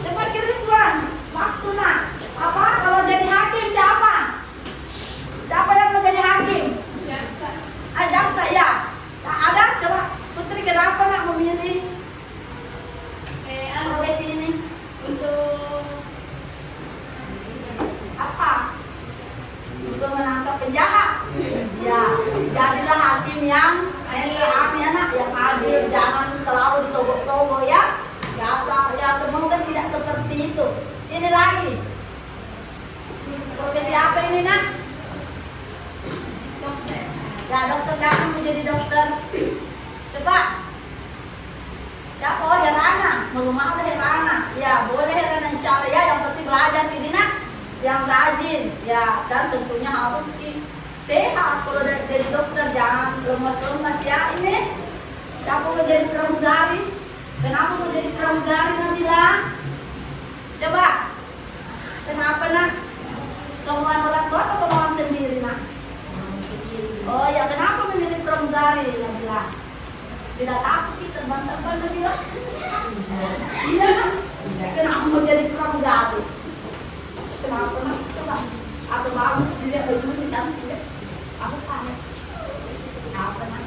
Cepat ke Rizwan, waktu nak. Kalau jadi hakim siapa? Siapa yang mau jadi hakim? Jaksa ya. Ada coba Putri, kenapa nak memilih profesi ini? Untuk apa? Untuk menangkap penjahat. Ya, jadilah hakim yang anak yang adil, jangan selalu disogok-sogok ya. Biasa ya, semoga tidak seperti itu. Ini lagi. Profesi apa ini nak? dokter. Ya, dokter, siapa yang mau jadi dokter? Coba. Siapa? Oh, Herana. Belum mau deh Herana. Ya, boleh Herana, insya Allah ya. Yang penting belajar ini nak, yang rajin. Ya, dan tentunya harus sehat. Kalau jadi dokter jangan lemas-lemas ya. Ini siapa mau jadi pramugari? Kenapa mau jadi pramugari Nabila? Coba. Tidak takut kita terbang-terbang dari lah. Iya kan? Kenapa mau jadi pramugari? Kenapa nak coba? Atau bagus dilihat bajunya cantik deh. Aku panik. Kenapa nak?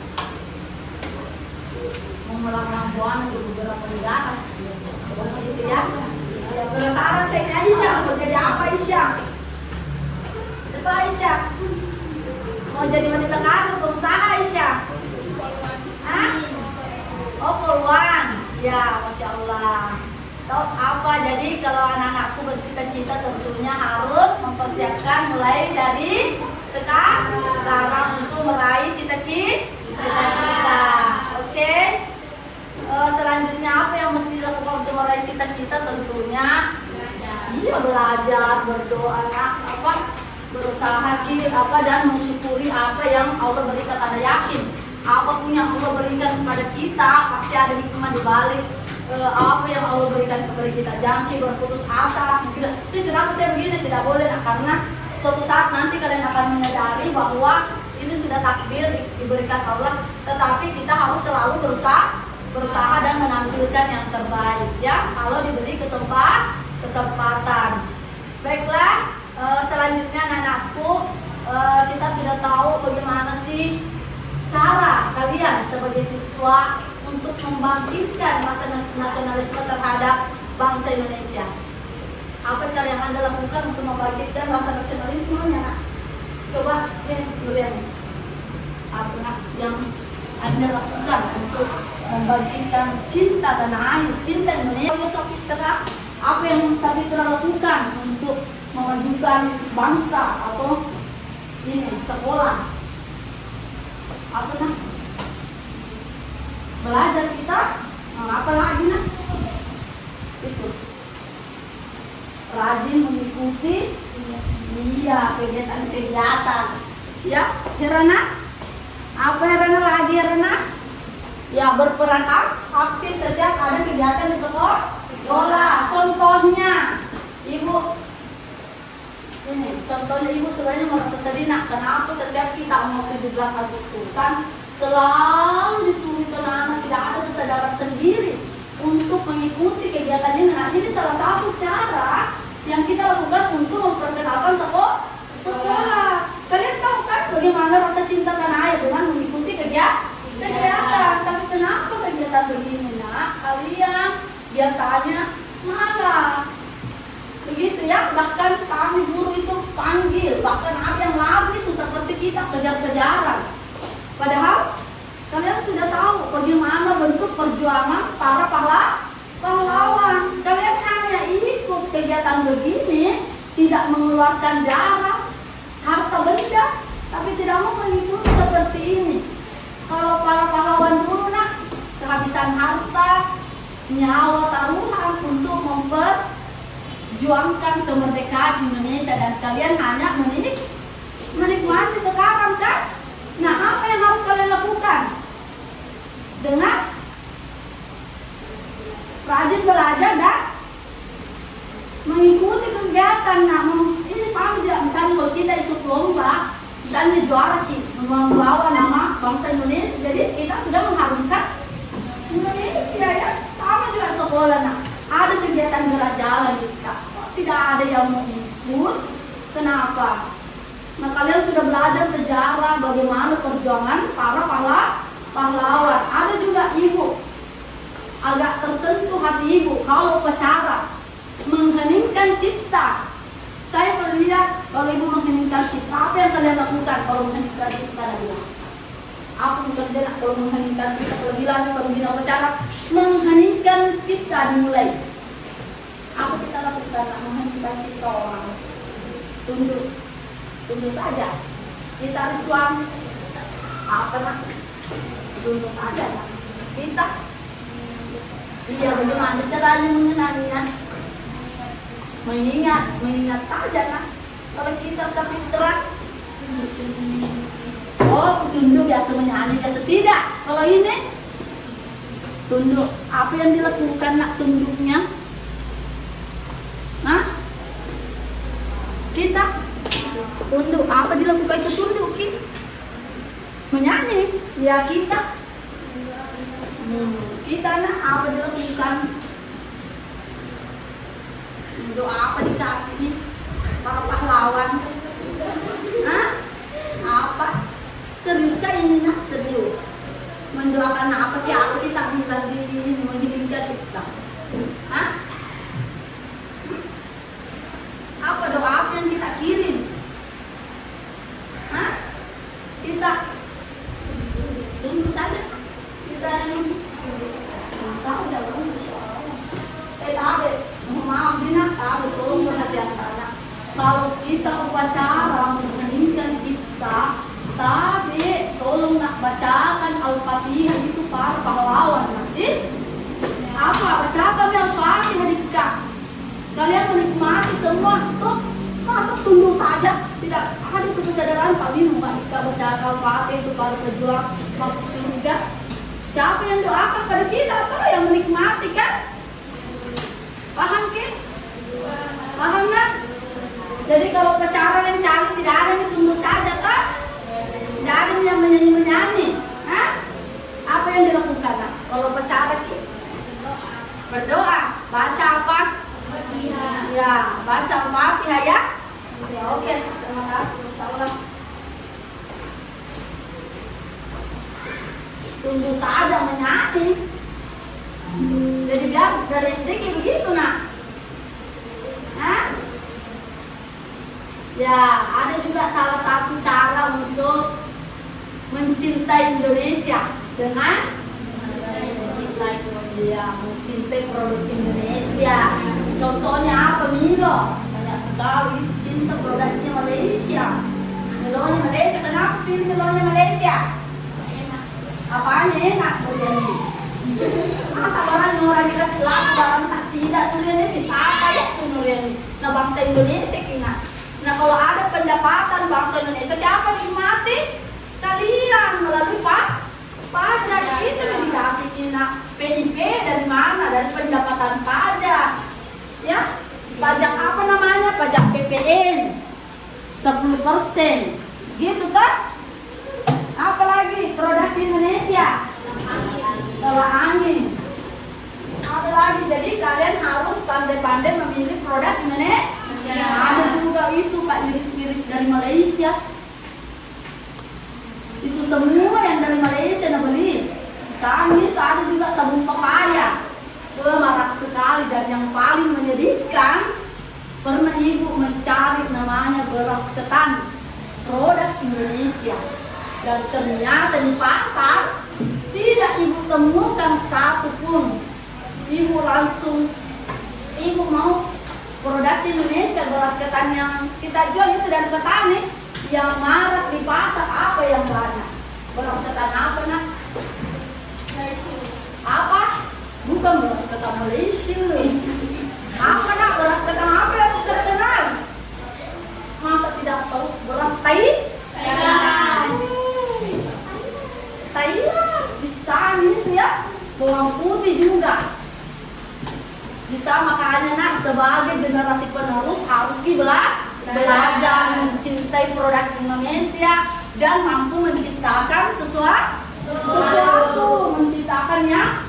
Mau melamar buana untuk beberapa negara. Mau gitu ya? Ya penasaran teh Aisyah mau jadi apa Aisyah? Coba Aisyah. Mau jadi wanita karir pengusaha Aisyah? Hah? Oh poluan. Ya Masya Allah. Tahu apa? Jadi kalau anak-anakku bercita-cita tentunya harus mempersiapkan mulai dari sekarang untuk meraih cita-cita. Oke? Selanjutnya apa yang mesti dilakukan untuk meraih cita-cita? Tentunya iya belajar, berdoa, berusaha dan mensyukuri apa yang Allah berikan. Ada yakin apapun yang Allah berikan kepada kita pasti ada hikmah di balik apa yang Allah berikan kepada kita. Jangan berputus asa. Itu kenapa saya begini, tidak boleh karena suatu saat nanti kalian akan menyadari bahwa ini sudah takdir diberikan Allah, tetapi kita harus selalu berusaha dan menampilkan yang terbaik ya kalau diberi kesempatan. Baiklah, selanjutnya anak-anakku, kita sudah tahu bagaimana sih cara kalian sebagai siswa untuk membangkitkan rasa nasionalisme terhadap bangsa Indonesia. Apa cara yang Anda lakukan untuk membangkitkan rasa nasionalismenya, nak? Coba lihat apa yang Anda lakukan untuk membangkitkan cinta tanah air, cinta Indonesia. Apa yang Sapitra lakukan untuk memajukan bangsa atau ini sekolah? Apa nak? Belajar kita, apa lagi nak? Itu rajin mengikuti kegiatan-kegiatan. Ya, Herana? Apa Herana lagi Herana? Ya, berperan aktif setiap ada kegiatan di sekolah. Contohnya, Ibu ini, contohnya Ibu sebenarnya merasa sedih nak. Kenapa setiap kita mau 17 Agustusan selalu disuruh anak-anak tidak ada kesadaran sendiri untuk mengikuti kegiatan ini. Nah, ini salah satu cara yang kita lakukan untuk memperkenalkan sekolah. Kalian tahu kan bagaimana rasa cinta tanah air dengan mengikuti kegiatan. Tapi kenapa kegiatan begini nak? Kalian biasanya malas. Begitu ya, bahkan kami guru itu panggil, bahkan ada yang lari itu seperti kita kejar-kejaran. Padahal kalian sudah tahu bagaimana bentuk perjuangan para pahlawan. Kalian hanya ikut kegiatan begini, tidak mengeluarkan darah, harta benda, tapi tidak mau mengikuti seperti ini. Kalau para pahlawan dulu nak, kehabisan harta, nyawa taruhan untuk memperjuangkan kemerdekaan Indonesia, dan kalian hanya menikmati sekarang kan? Nah, apa yang harus kalian lakukan? Dengan rajin belajar dan mengikuti kegiatan. Nah, ini sama juga. Misalnya kalau kita ikut lomba, misalnya juara membawa nama bangsa Indonesia, jadi kita sudah mengharumkan Indonesia ya. Sama juga sekolah. Nah, ada kegiatan gerak jalan kita, tidak ada yang mau ikut. Kenapa? Nah, kalian sudah belajar sejarah bagaimana perjuangan para pahlawan. Ada juga Ibu agak tersentuh hati Ibu kalau upacara mengheningkan cipta. Saya pernah lihat kalau Ibu mengheningkan cipta, apa yang kalian lakukan kalau mengheningkan cipta? Apa yang kalian kalau mengheningkan cipta? Kalau bilang pembina upacara mengheningkan cipta dimulai. Apa kita lakukan? Mengheningkan cipta orang. Tunduk saja. Kita risuan apa nak? Tunduk saja nak. Kita iya, bagaimana caranya mengenangnya? Mengingat saja nak. Kalau kita Sapitra, tunduk biasa menyanyi biasa tidak. Kalau ini tunduk, apa yang dilakukan nak tunduknya? Hah? Kita tunduk, apa dilakukan itu tunduk? Menyanyi, ya kita Kita nak apa dilakukan? Doa apa dikasih nih? Para pahlawan? Hah? Apa? Serius kah ini nak? Serius? Mendoakan apa? Apa kita bisa mengirimkan cipta? Hah? Apa doa apa yang kita kirim? Hah? Kita tunggu saja. Kita tunggu saja, insya Allah. Tapi maaf Dina, tapi tolong perhatian anak. Kalau kita upacara menginginkan cipta, tapi tolong nak bacakan Al-Fatihah itu para pahlawan nanti. Apa? Bacakan Al-Fatihah di Kak. Kalian menikmati semua tuh, masa tunggu saja, tidak ada kesadaran kami kita baca Al-Fatihah itu para pejuang masuk surga. Siapa yang doakan pada kita atau yang menikmati kan? Paham kan? Paham nggak? Jadi kalau pacaran yang cari tidak ada yang tunggu saja tak? Tidak ada yang menyanyi-menyanyi. Hah? Apa yang dilakukan nak? Kalau pacaran berdoa, baca apa? Ya, baca Al-Fatihah ya. Ya oke, terima kasih insyaallah. Tunggu saja menyanyi. Jadi biar dari SD kayak begitu nak. Hah? Ya, ada juga salah satu cara untuk mencintai Indonesia dengan mencintai produk Indonesia. Contohnya apa? Milo. Banyak sekali cinta produknya Malaysia. Milonya Malaysia. Kenapa pilih Milonya Malaysia? Apanya enak Nuriani? Masa orang dikasih lagu barang tak tidak Nuriani bisa kayak itu Nuriani. Nah bangsa Indonesia kina. Nah kalau ada pendapatan bangsa Indonesia siapa nikmati? Kalian melalui pajak itu yang dikasih kina. PIP dari mana? Dari pendapatan pajak. Ya, pajak apa namanya? Pajak PPN 10%. Gitu kan? Apalagi produk Indonesia? Tolak angin. Ada lagi, jadi kalian harus pandai-pandai memilih produk Indonesia. Ada juga itu Pak iris-iris dari Malaysia. Itu semua yang dari Malaysia nak beli. Misalnya itu ada juga sabun pepaya. Marak sekali dan yang paling menyedihkan, pernah ibu mencari namanya beras ketan produk Indonesia dan ternyata di pasar tidak ibu temukan satu pun. Ibu langsung mau produk Indonesia beras ketan yang kita jual itu dari petani yang marak di pasar. Apa yang banyak? Beras ketan apa nak? Apa? Bukan beras ketan Malaysia. Apa nak beras ketan apa yang terkenal? Masa tidak tahu beras Thailand? Thailand bisa itu ya. Bawang putih juga. Bisa makanya nak sebagai generasi penerus harus belajar mencintai produk Indonesia dan mampu menciptakan sesuatu menciptakannya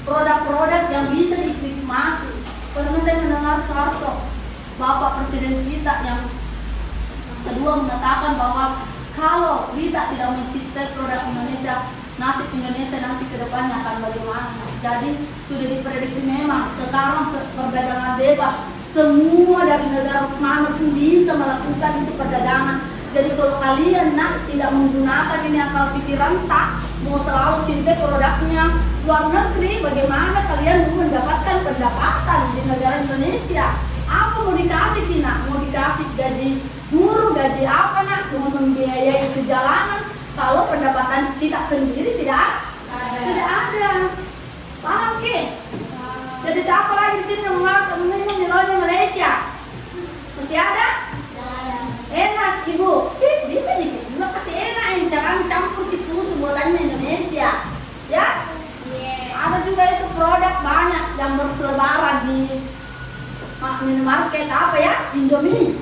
produk-produk yang bisa dinikmati. Karena saya mendengar Soeharto, Bapak Presiden kita yang kedua mengatakan bahwa kalau kita tidak mencintai produk Indonesia, nasib Indonesia nanti ke depannya akan bagaimana. Jadi sudah diprediksi memang sekarang perdagangan bebas, semua dari negara manapun bisa melakukan itu perdagangan. Jadi kalau kalian tidak menggunakan ini akal pikiran tak mau selalu cintai produknya luar negeri, bagaimana kalian mau mendapatkan pendapatan di negara Indonesia? Apa mau dikasih Kina? Mau dikasih gaji guru, gaji apa nak? Mau membiayai perjalanan? Kalau pendapatan kita sendiri tidak ada. Paham ke? Jadi siapa lagi di sini yang minum Milonya Malaysia? Masih ada? Enak ibu, bisa juga kasih enak yang jangan campur ke susu buatannya Indonesia, ya? Ada juga itu produk banyak yang berselebaran di minimarket apa ya? Indomie.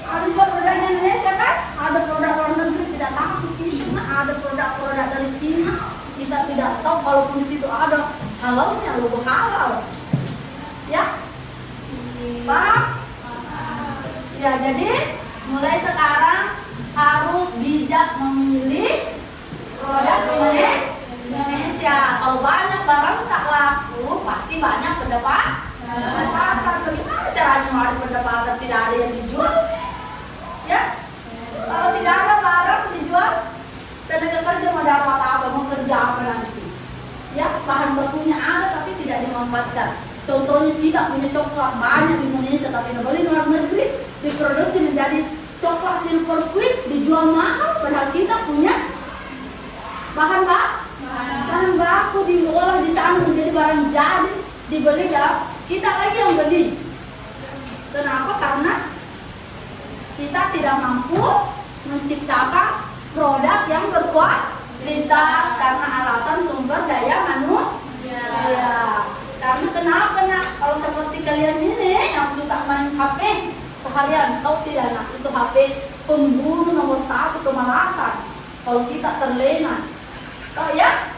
Ada juga produk Indonesia kan? Ada produk luar negeri tidak tahu itu ada produk-produk dari Cina, kita tidak tahu walaupun di situ ada halalnya, logo halal. Ya, Pak. Ya, jadi mulai sekarang harus bijak memilih produk Indonesia. Kalau banyak barang tak laku, pasti banyak pendapatan. Bagaimana caranya mau ada pendapatan tidak ada yang dijual? Ya, kalau tidak ada barang dijual, tenaga kerja mau dapat apa? Mau kerja apa nanti? Ya, bahan bakunya ada tapi tidak dimanfaatkan. Contohnya kita punya coklat banyak di Indonesia tapi beli luar negeri diproduksi menjadi coklat silver queen dijual mahal padahal kita punya bahan baku diolah di sana menjadi barang jadi dibeli ya kita lagi yang beli. Kenapa? Karena kita tidak mampu menciptakan produk yang berkualitas karena alasan sumber daya manusia. Karena kenapa nak? Kalau seperti kalian ini yang suka main HP seharian, tahu tidak nak? Itu HP pembunuh nomor 1 kemalasan. Kalau kita terlena, tahu ya?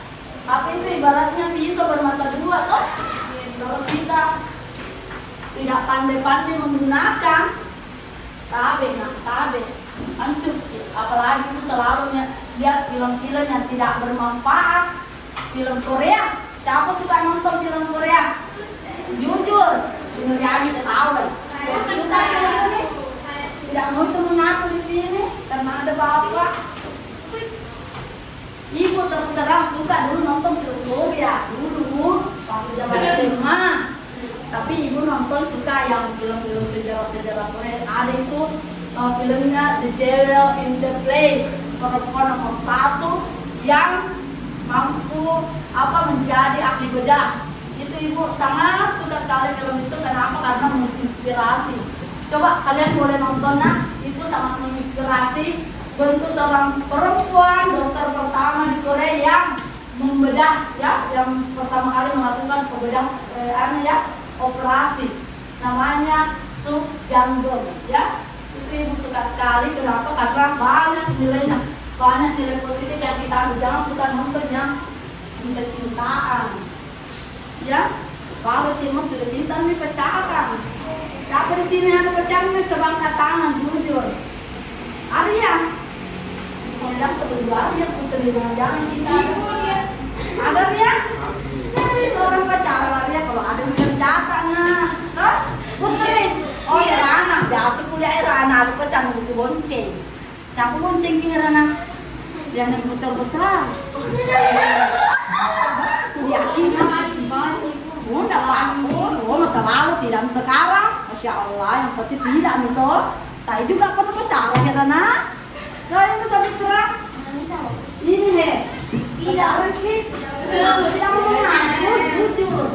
HP itu ibaratnya pisau bermata dua, toh? Kalau kita tidak pandai-pandai menggunakan, tabe, hancur. Apalagi itu selalu lihat film-film yang tidak bermanfaat, film Korea. Siapa suka nonton film Korea? Jujur, Nuriani ketahuan. Suka film ini? Tidak mau itu mengaku di sini karena ada bapak. Ibu terus terang suka dulu nonton film Korea dulu waktu zaman SMA. Tapi ibu nonton suka yang film-film sejarah-sejarah Korea. Ada itu filmnya The Jewel in the Place, perempuan nomor 1 yang mampu menjadi ahli bedah. Itu ibu sangat suka sekali film itu. Kenapa? Karena menginspirasi. Coba kalian boleh nonton nak, itu sangat menginspirasi. Bentuk seorang perempuan dokter pertama di Korea yang membedah, ya, yang pertama kali melakukan pembedah operasi. Namanya Suk Jang-geum, ya. Itu ibu suka sekali. Kenapa? Karena banyak nilainya, banyak nilai positif yang kita ambil. Jangan suka nonton yang cinta-cintaan, ya. Kalau si Mas sudah pintar nih pacaran. Siapa di sini ada pacarnya? Coba angkat tangan, jujur. Ada ya? Yang kedua dia putri jangan kita. Ada ya? Orang pacaran ya kalau ada yang catat nah, putri. Oh ya Rana, biasa kuliah Rana ada pacaran buku bonceng. Siapa bonceng ki Rana? Yang buta besar. Yakin kan? Oh, enggak apa-apa. Oh, masa lalu tidak sekarang. Masya Allah, yang penting tidak itu. Saya juga pernah pacaran ya Rana. Kalian bisa bicara? Ini he. Tidak lagi. Tidak mau mengaku, jujur.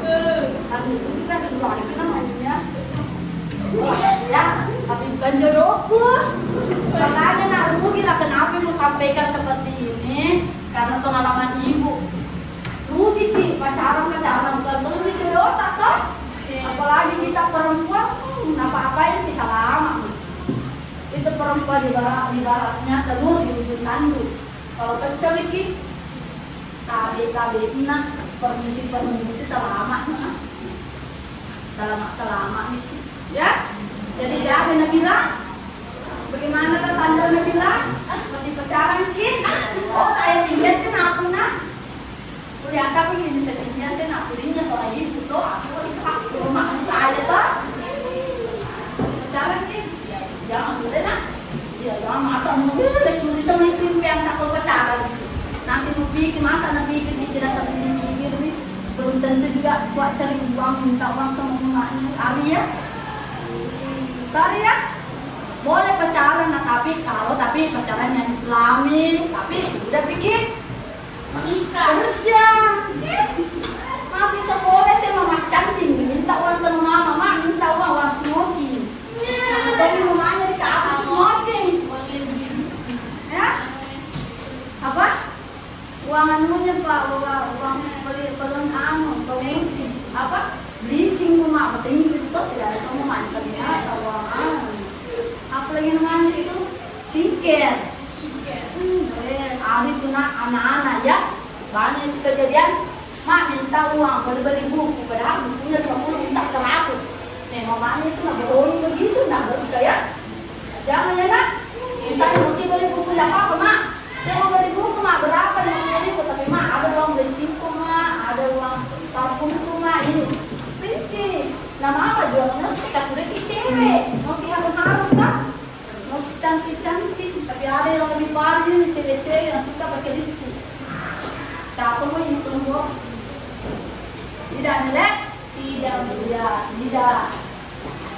Karena itu juga kedua hari kita mainnya. Ya, tapi bukan jodohku. Makanya nak rugi lah kenapa ibu sampaikan seperti ini. Karena pengalaman ibu. Rugi ki pacaran bukan rugi jodoh tak toh. Apalagi kita perempuan, apa-apain bisa lama. Itu perempuan di baratnya telur di ujung tanduk. Kalau kecil iki tabe nah permisi selamat nih ya. Jadi dia ada Nabila. Bagaimana kan tanda Nabila? Masih pacaran ki? Oh saya lihat kan aku nak. Kuliah apa ini bisa dilihat kan aku dinya soal ibu tuh asal itu pasti rumah saya tuh. Masih pacaran ki? Jangan boleh nak. Ya jangan masa mobil udah curi sama itu yang tak pacaran. Nanti mau pikir masa nanti dia tidak terpikir nih. Belum tentu juga buat cari uang minta uang sama mamanya. Ali ya? Tari ya? Boleh pacaran nah, tapi pacaran yang Islami, tapi udah pikir kerja. Masih sekolah sih mama cantik minta uang sama mama, minta uang smoking. Tapi mamanya dikasih smoking. Ya? Apa? Uang anunya Pak, uang beli komisi. Apa? Bleaching rumah, bahasa Inggris itu tidak ada kamu manfaatnya atau uang apa lagi namanya itu skincare. Ada itu nah mak minta uang boleh beli buku, padahal bukunya 50 minta 100. Mamanya itu nggak bohong begitu, nggak kayak jangan ya nak. Misalnya mau beli buku ya apa mak? Saya mau beli buku mak berapa nih? Tapi mak ada uang beli cimpu mak, ada uang parfumku mak ini. Rinci, nama apa jual nanti kasih udah cewek, mau harum-harum tak? Mau cantik-cantik, tapi ada yang lebih parah nih cewek-cewek yang suka pakai lipstick. Siapa mau ini tunggu? Tidak melek? Tidak.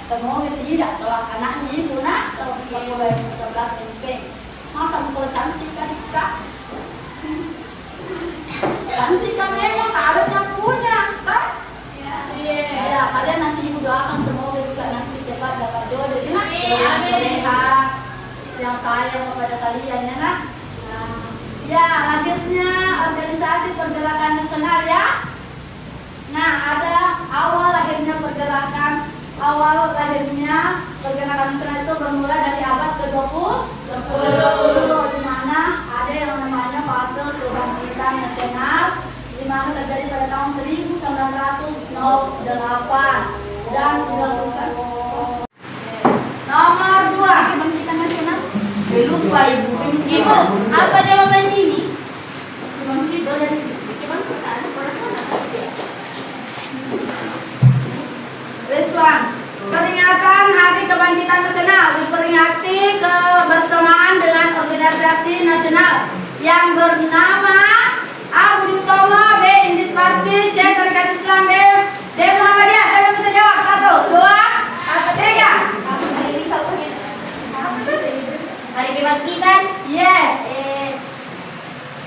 Semoga tidak kelas anaknya ibu nak kalau bisa mulai 11 MP. Masa kalau cantik kan kak? Cantik kan memang harusnya punya, kan? Ya, kalian nanti ibu doakan semoga juga nanti cepat dapat jodoh ya nak. Yang sehat, yang sayang kepada kalian ya nak. Ya, lanjutnya organisasi pergerakan nasional ya. Nah, ada awal lahirnya pergerakan nasional itu bermula dari abad ke-20, di mana ada yang namanya fase kebangkitan nasional, di mana terjadi pada tahun 1908 dan dilakukan. Nomor 2, kebangkitan nasional. Lupa ibu. Ibu, apa jawabannya ini? Kebangkitan dari kebangkitan. Rizwan, peringatan Hari Kebangkitan Nasional diperingati kebersamaan dengan organisasi nasional yang bernama A. Budi Utomo, B. Indis Party, C. Serikat Islam, D. Muhammadiyah. Saya bisa jawab 1, 2, 3. Hari Kebangkitan? Yes.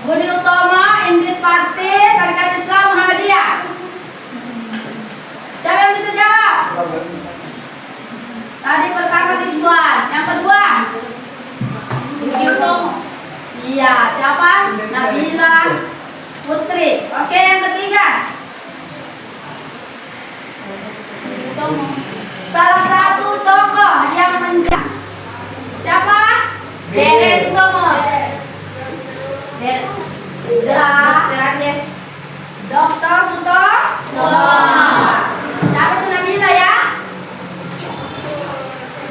Budi Utomo, Indis Party, Serikat Islam, Muhammadiyah. Siapa yang bisa jawab? Tadi pertama Rizwan, yang kedua Budi Utomo. Iya, siapa? Nabila Putri. Oke, yang ketiga Budi Utomo. salah satu tokoh yang menjadi siapa? Dere Sutomo. Dr. Sutomo. Siapa itu Nabila ya?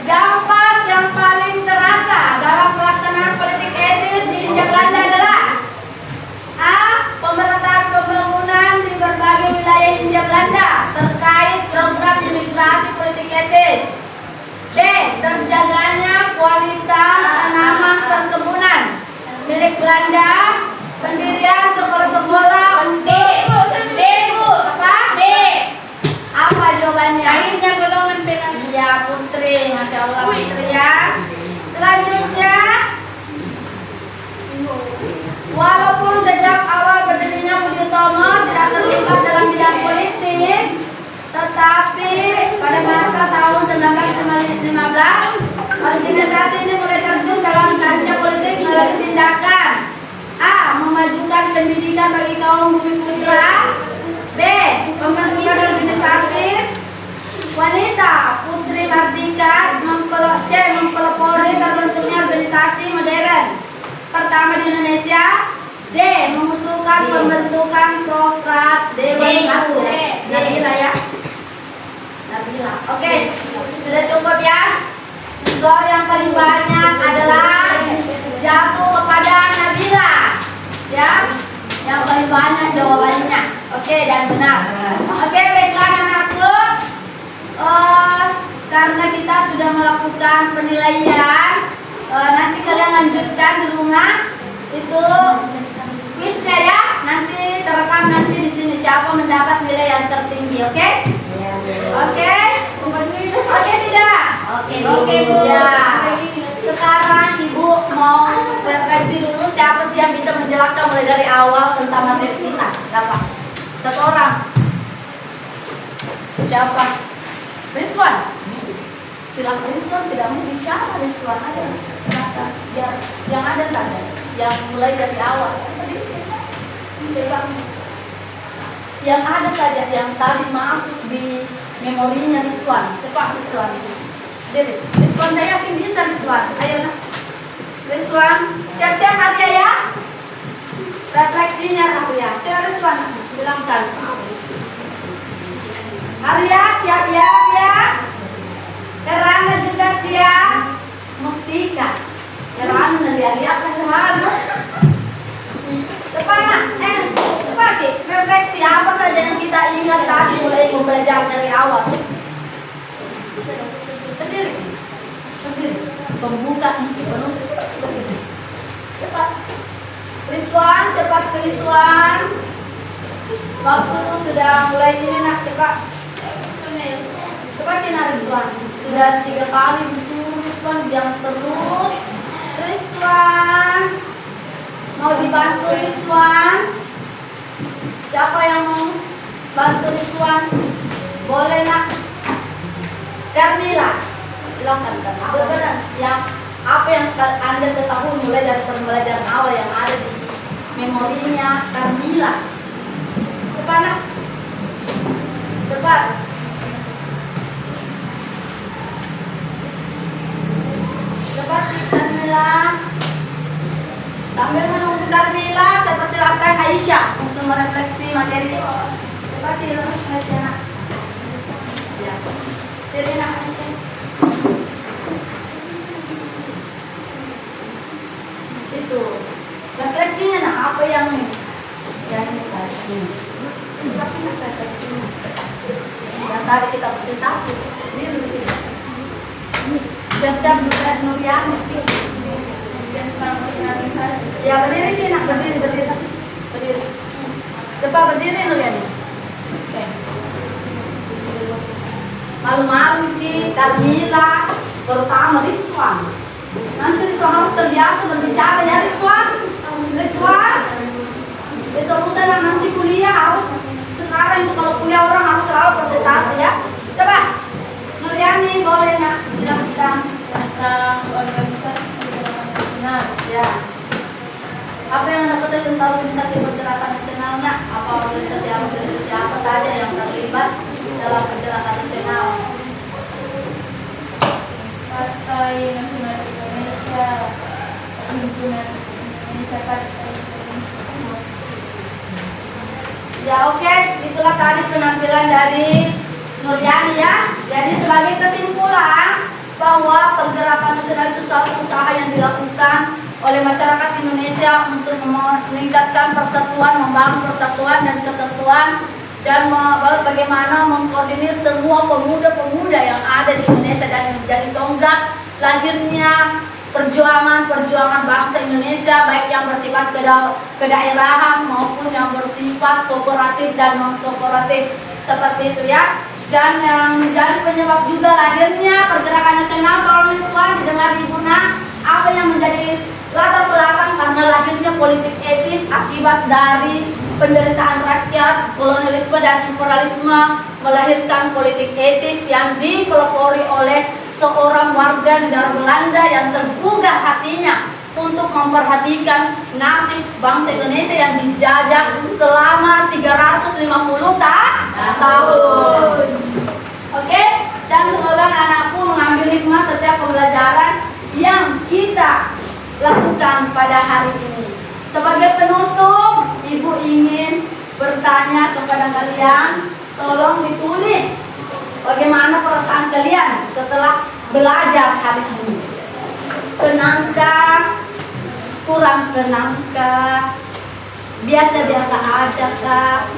Dampak yang paling terasa dalam pelaksanaan politik etis di Hindia Belanda adalah A. Pemerataan pembangunan di berbagai wilayah Hindia Belanda terkait program imigrasi politik etis. B. Terjaganya kualitas tanaman perkebunan milik Belanda, pendirian sekolah-sekolah untuk apa? D. Apa jawabannya? Akhirnya golongan penang. Iya Putri, Masya Allah Putri ya. Selanjutnya, walaupun sejak awal berdirinya Budi Utomo tidak terlibat dalam bidang politik, tetapi pada masa tahun 1915, organisasi ini mulai terjun dalam kancah politik melalui tindakan A. Memajukan pendidikan bagi kaum bumi putra. B. Pembentukan organisasi wanita Putri Martika. C. Mempelopori terbentuknya organisasi modern pertama di Indonesia. D. Mengusulkan pembentukan Proprat Dewan Satu. Nabila ya. Nabila. Oke, sudah cukup ya. Skor yang paling banyak adalah jatuh kepada Nabila. Ya, yang paling banyak jawabannya. Oke, dan benar. Oke, baiklah anakku. Karena kita sudah melakukan penilaian, nanti kalian lanjutkan di rumah itu kuisnya ya. Nanti terekam nanti di sini siapa mendapat nilai yang tertinggi. Oke? Oke? Oke tidak? Oke, Bu. Ya. Sekarang Ibu mau refleksi dulu siapa sih yang bisa menjelaskan mulai dari awal tentang materi kita? Siapa? Satu orang. Siapa? Rizwan. Silakan Rizwan, tidak mau bicara Rizwan aja. Silakan. Biar yang ada saja. Yang mulai dari awal. Yang ada saja yang tadi masuk di memorinya Rizwan. Cepat Rizwan. Jadi, Rizwan saya yakin bisa Rizwan. Ayo nak. Rizwan, siap-siap Arya ya. Refleksinya aku ya. Coba Rizwan. Silakan. Arya siap ya? Kerana juga siap. Mustika. Kerana lihat kerana. Cepat nak. Cepat Ki. Refleksi apa saja yang kita ingat tadi mulai belajar dari awal. Berdiri. Pembuka inti penutup. Cepat. Rizwan, cepat ke Rizwan. Waktu sudah mulai ini nak, cepat. Cepat kena Rizwan. Sudah 3 kali disuruh Rizwan, yang terus. Rizwan. Mau dibantu Rizwan? Siapa yang mau bantu Rizwan? Boleh nak. Carmila. Silakan Carmila. Yang apa yang Anda ketahui mulai dari pembelajaran awal yang ada di memorinya Carmila. Cepat nak. Cepat. Cepat Carmila. Sambil menunggu Carmila, saya persilakan Aisyah untuk merefleksi materi. Cepat Aisyah nak. Ya. Jadi nak Aisyah. Itu refleksinya nah apa yang ini tadi refleksinya yang tadi kita presentasi siap-siap juga Nuriani ya berdiri Kina berdiri cepat berdiri Nuriani oke malu-malu Ki Carmila terutama Rizwan. Nanti Rizwan harus terbiasa berbicara ya Rizwan. Besok lusa nanti kuliah harus sekarang itu kalau kuliah orang harus selalu presentasi ya. Coba Nuriani boleh nak silakan tentang organisasi nasional ya. Apa yang anda ketahui tentang organisasi pergerakan nasional nak? Apa organisasi apa saja yang terlibat dalam pergerakan nasional? Partai Nasional Indonesia, Himpunan Indonesia Partai. Ya oke, itulah tadi penampilan dari Nuriani ya. Jadi sebagai kesimpulan bahwa pergerakan nasional itu suatu usaha yang dilakukan oleh masyarakat Indonesia untuk meningkatkan persatuan, membangun persatuan dan kesatuan dan bagaimana mengkoordinir semua pemuda-pemuda yang ada di Indonesia dan menjadi tonggak lahirnya perjuangan bangsa Indonesia baik yang bersifat kedaerahan maupun yang bersifat kooperatif dan non-kooperatif seperti itu ya. Dan yang menjadi penyebab juga lahirnya pergerakan nasional Rizwan didengar Ibu Nak, apa yang menjadi latar belakang karena lahirnya politik etis akibat dari penderitaan rakyat, kolonialisme dan imperialisme melahirkan politik etis yang dipelopori oleh seorang warga negara Belanda yang tergugah hatinya untuk memperhatikan nasib bangsa Indonesia yang dijajah selama 350 tahun. Oke, dan semoga anak-anakku mengambil hikmah setiap pembelajaran yang kita lakukan pada hari ini. Sebagai penutup, Ibu ingin bertanya kepada kalian, tolong ditulis bagaimana perasaan kalian setelah belajar hari ini. Senangkah? Kurang senangkah? Biasa-biasa aja kah?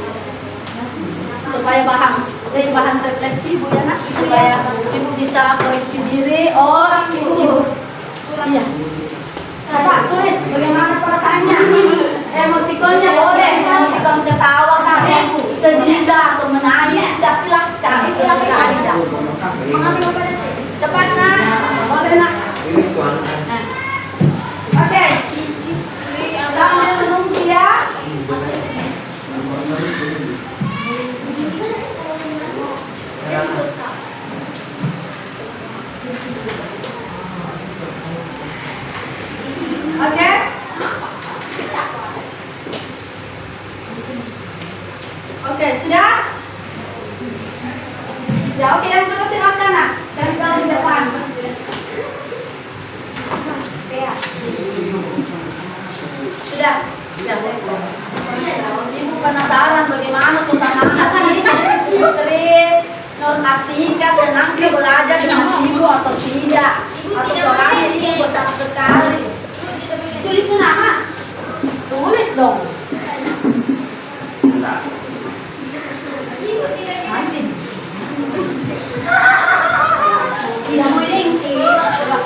Supaya bahan refleksi Ibu ya nak, supaya Ibu bisa koreksi diri. Oh, Ibu. Iya. Coba tulis bagaimana perasaannya. Emotikonnya boleh, emotikon ketawa kah, sedih atau menangis, silahkan sesuka Anda. Cepat nak, boleh nak. Oke, sambil menunggu ya. Oke. Oke, sudah? Ya, oke, yang sudah silakan nak. Dari paling depan. Ya. Sudah. Ibu penasaran bagaimana suasana hati Putri Nur Atika senang ke belajar dengan ibu atau tidak? Atau soalnya ibu bosan sekali? Tulis nama. Tulis dong. Ibu tidak Nanti. tidak mau lengki. Coba.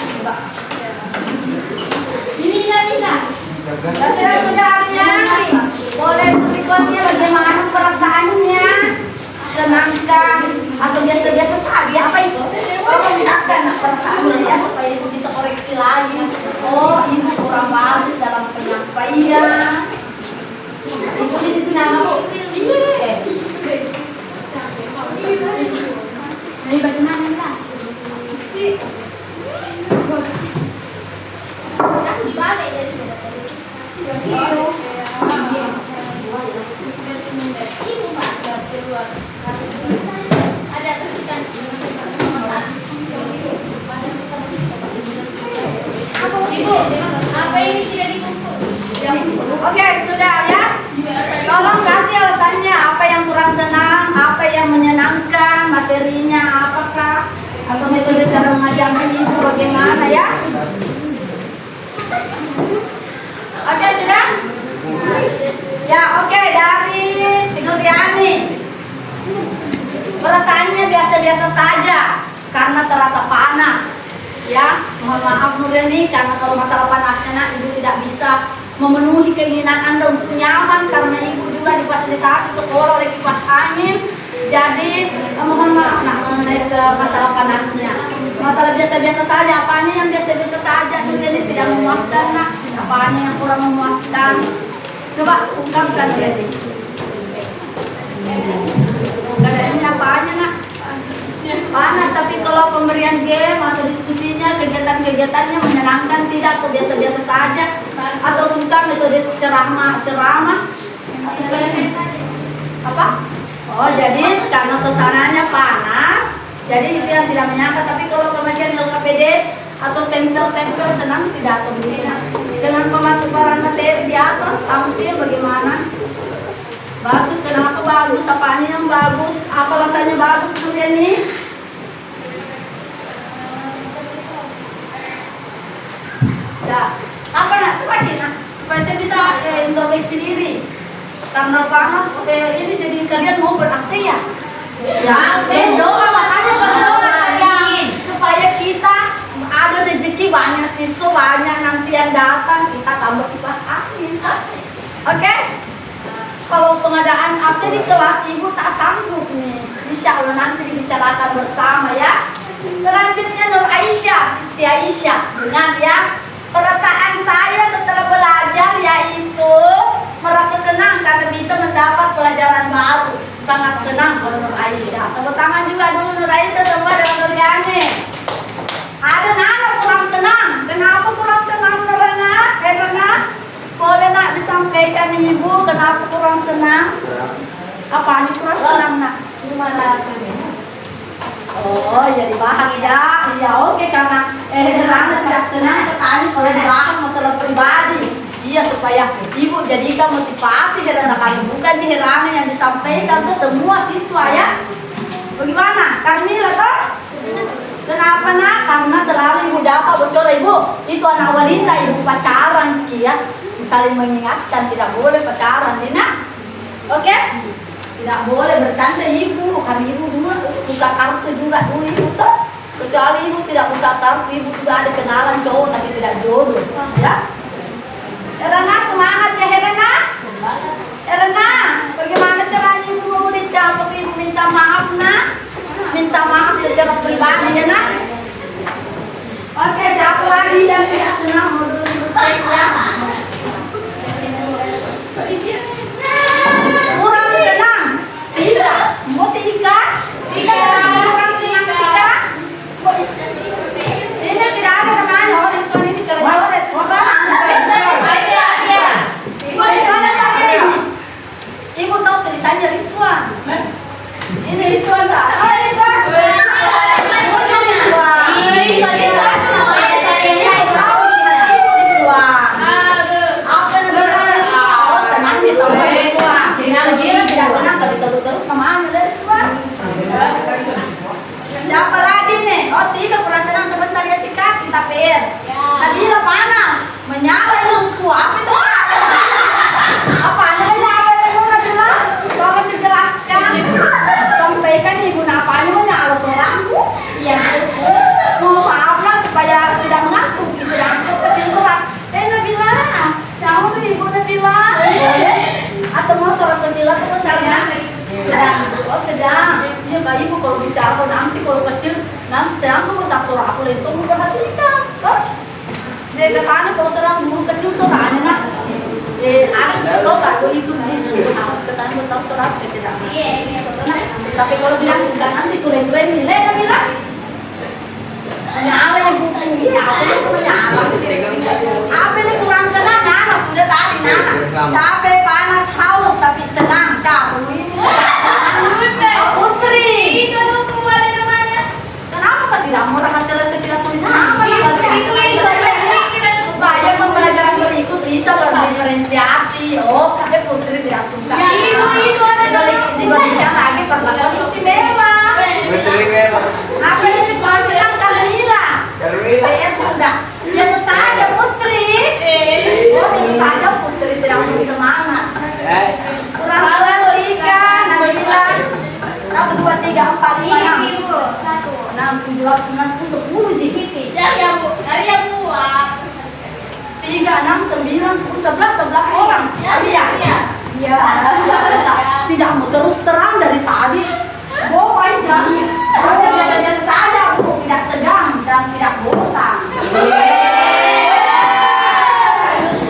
Coba. Bila. Saudara-saudaranya, boleh berikannya bagaimana perasaannya? Senangkah atau biasa-biasa saja? Apa itu? Tolong minatkan perasaannya supaya ibu bisa koreksi lagi. Oh, ibu kurang bagus dalam penyampaian. Ibu di situ nama bu. Iya. Dari bagaimana lah? Aku dibalik jadi tidak tahu. Ibu Pak keluar. Ada tulisan. Ibu, apa ini tidak dikumpul? Oke, sudah ya. Tolong kasih alasannya apa yang kurang senang, apa yang menyenangkan, materinya apakah, atau metode cara mengajar ibu bagaimana ya? Oke, sudah? Ya, oke, dari Nuriani. Perasaannya biasa-biasa saja karena terasa panas. Ya, mohon maaf Nuriani karena kalau masalah panasnya nak, ibu tidak bisa memenuhi keinginan Anda untuk nyaman karena ibu juga difasilitasi sekolah oleh kipas angin. Jadi mohon maaf nak mengenai ke masalah panasnya. Masalah biasa-biasa saja, apanya yang biasa-biasa saja Nuriani tidak memuaskan nak, apanya yang kurang memuaskan. Coba ungkapkan Nuriani. Keadaannya apanya nak? Panas, tapi kalau pemberian game atau diskusinya, kegiatan-kegiatannya menyenangkan tidak atau biasa-biasa saja atau suka metode ceramah apa? Oh, jadi karena suasananya panas, jadi itu yang tidak menyangka. Tapi kalau pemakaian LKPD atau tempel-tempel senang tidak atau bagaimana? Dengan pemaparan materi di atas tampil bagaimana? Bagus, kenapa bagus? Apanya yang bagus? Apa alasannya bagus Nuriani? Ya, apa nak? Coba nak, supaya saya bisa introspeksi diri. Karena panas, ini jadi kalian mau ber-AC ya? Ya, doa makanya berdoa saja supaya kita ada rezeki banyak siswa banyak nanti yang datang kita tambah kipas angin. Oke? Kalau pengadaan AC di kelas ibu tak sanggup nih. Insya Allah nanti dibicarakan bersama ya. Selanjutnya Nur Aisyah, Siti Aisyah. Dengar ya. Perasaan saya setelah belajar yaitu merasa senang karena bisa mendapat pelajaran baru. Sangat senang Nur Aisyah. Tepuk tangan juga dulu Nur Aisyah semua dengan Nuriani. Ada Nana kurang senang. Kenapa kurang senang Nurana? Rana? Boleh nak disampaikan ibu kenapa kurang senang? Apanya kurang senang nak? Gimana? Oh ya dibahas ya. Iya oke karena Rana tidak senang katanya kalau dibahas masalah pribadi. Iya supaya ibu jadikan motivasi Rana karena bukan di Rana yang disampaikan ke semua siswa ya. Bagaimana? Karmila toh? Kenapa nak? Karena selalu ibu dapat bocor ibu. Itu anak wanita ibu pacaran ya. Saling mengingatkan tidak boleh pacaran Dina. Oke? Tidak boleh bercanda ibu karena ibu dulu buka kartu juga dulu ibu tuh. Kecuali ibu tidak buka kartu, ibu juga ada kenalan cowok tapi tidak jodoh ya. Herana semangat ya Herana. Herana, bagaimana caranya ibu mau dijawab? Ibu minta maaf nak. Minta maaf secara pribadi ya nak. Oke, siapa lagi yang tidak senang mau dulu cek ya. Kurang senang? Tidak. Mau tidak? Tidak kenapa kurang senang tidak? Ini tidak ada namanya oleh suami ini coret-coret. Ibu tahu tulisannya Rizwan. Ini Rizwan tak? Oh Rizwan. Ini Rizwan. Ini Rizwan. Namanya tadi tahu sih Rizwan. Apa namanya? Kak Ibu kalau bicara nanti kalau kecil nanti saya tuh besar suara aku lentong memperhatikan. Dia katanya kalau serang dulu kecil suaranya nak. Anak bisa tahu tak itu harus katanya besar suara supaya tidak. Tapi kalau tidak suka nanti kurang-kurang nilai kan bilang. Nyala yang buku ini apa itu menyala. Apa ini kurang senang Nana sudah tadi Nana. Capek panas haus tapi senang siapa ini? Putri. Itu buku ada namanya. Kenapa tidak mau hasil tidak tulis nama? Itu Supaya pembelajaran berikut bisa berdiferensiasi. Oh, sampai Putri tidak suka. Ya, itu ada dibandingkan lagi perlakuan istimewa. Apa ini kurang senang Kalira? PR sudah biasa saja Putri. Oh, biasa saja Putri tidak bersemangat. Kurang senang tiga Nabila. 1, 2, 3, 4, 5, 6 7, 8, 9, 10, 10 JKT. Dari ya Bu. 3, 6, 9, 10, 11 orang. Iya. Iya. Tidak mau terus terang dari tadi. Bawa aja. Hanya biasa saja Bu, tidak tegang dan tidak bosan.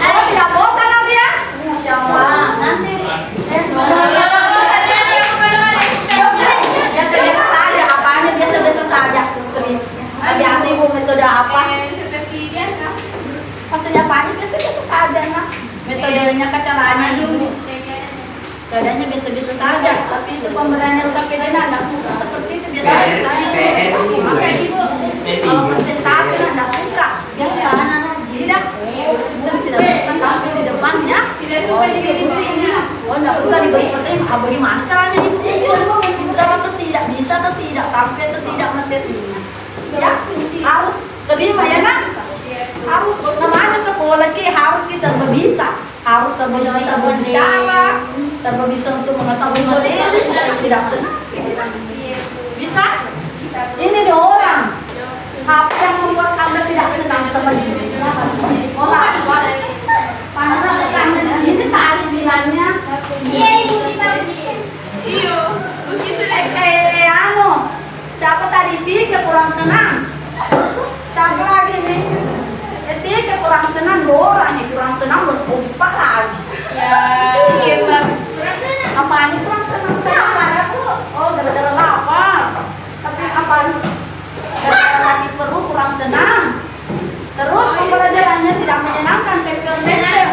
Ada tidak bosan Nadia? Masya Allah. Nanti biasa-biasa saja, apanya biasa-biasa saja Putri. Biasa Ibu metode apa? Seperti biasa. Maksudnya apa aja biasa-biasa saja nak. Metodenya caranya Ibu. Keadaannya biasa-biasa saja. Tapi itu pemberian LKPD nggak suka seperti itu biasa-biasa saja. Oke Ibu. Kalau presentasi nggak suka. Biasa anak tidak. Kita tidak suka tampil di depannya. Tidak suka juga diberinya. Oh nggak suka diberi pertanyaan. Bagaimana caranya Ibu? Betul atau tidak bisa atau tidak sampai atau tidak materinya. Ya harus terima ya nak. Harus namanya sekolah ki harus ki serba bisa, harus serba bisa berbicara, serba bisa untuk mengetahui materi, tidak senang. Bisa? Ini nih orang. Apa yang membuat Anda tidak senang sama ini? Olah. Padahal Anda di sini tadi bilangnya. Iya Ibu kita uji. Iya. Uji Siapa tadi tiga kurang senang? Siapa lagi nih? Tiga kurang senang, 2 orang yang kurang senang berkompak lagi. Ya. Hebat. Apanya kurang senang? Saya marah Bu. Oh, gara-gara lapar. Tapi apa? Gara-gara sakit perut kurang senang. Terus pembelajarannya tidak menyenangkan, tempel-tempel.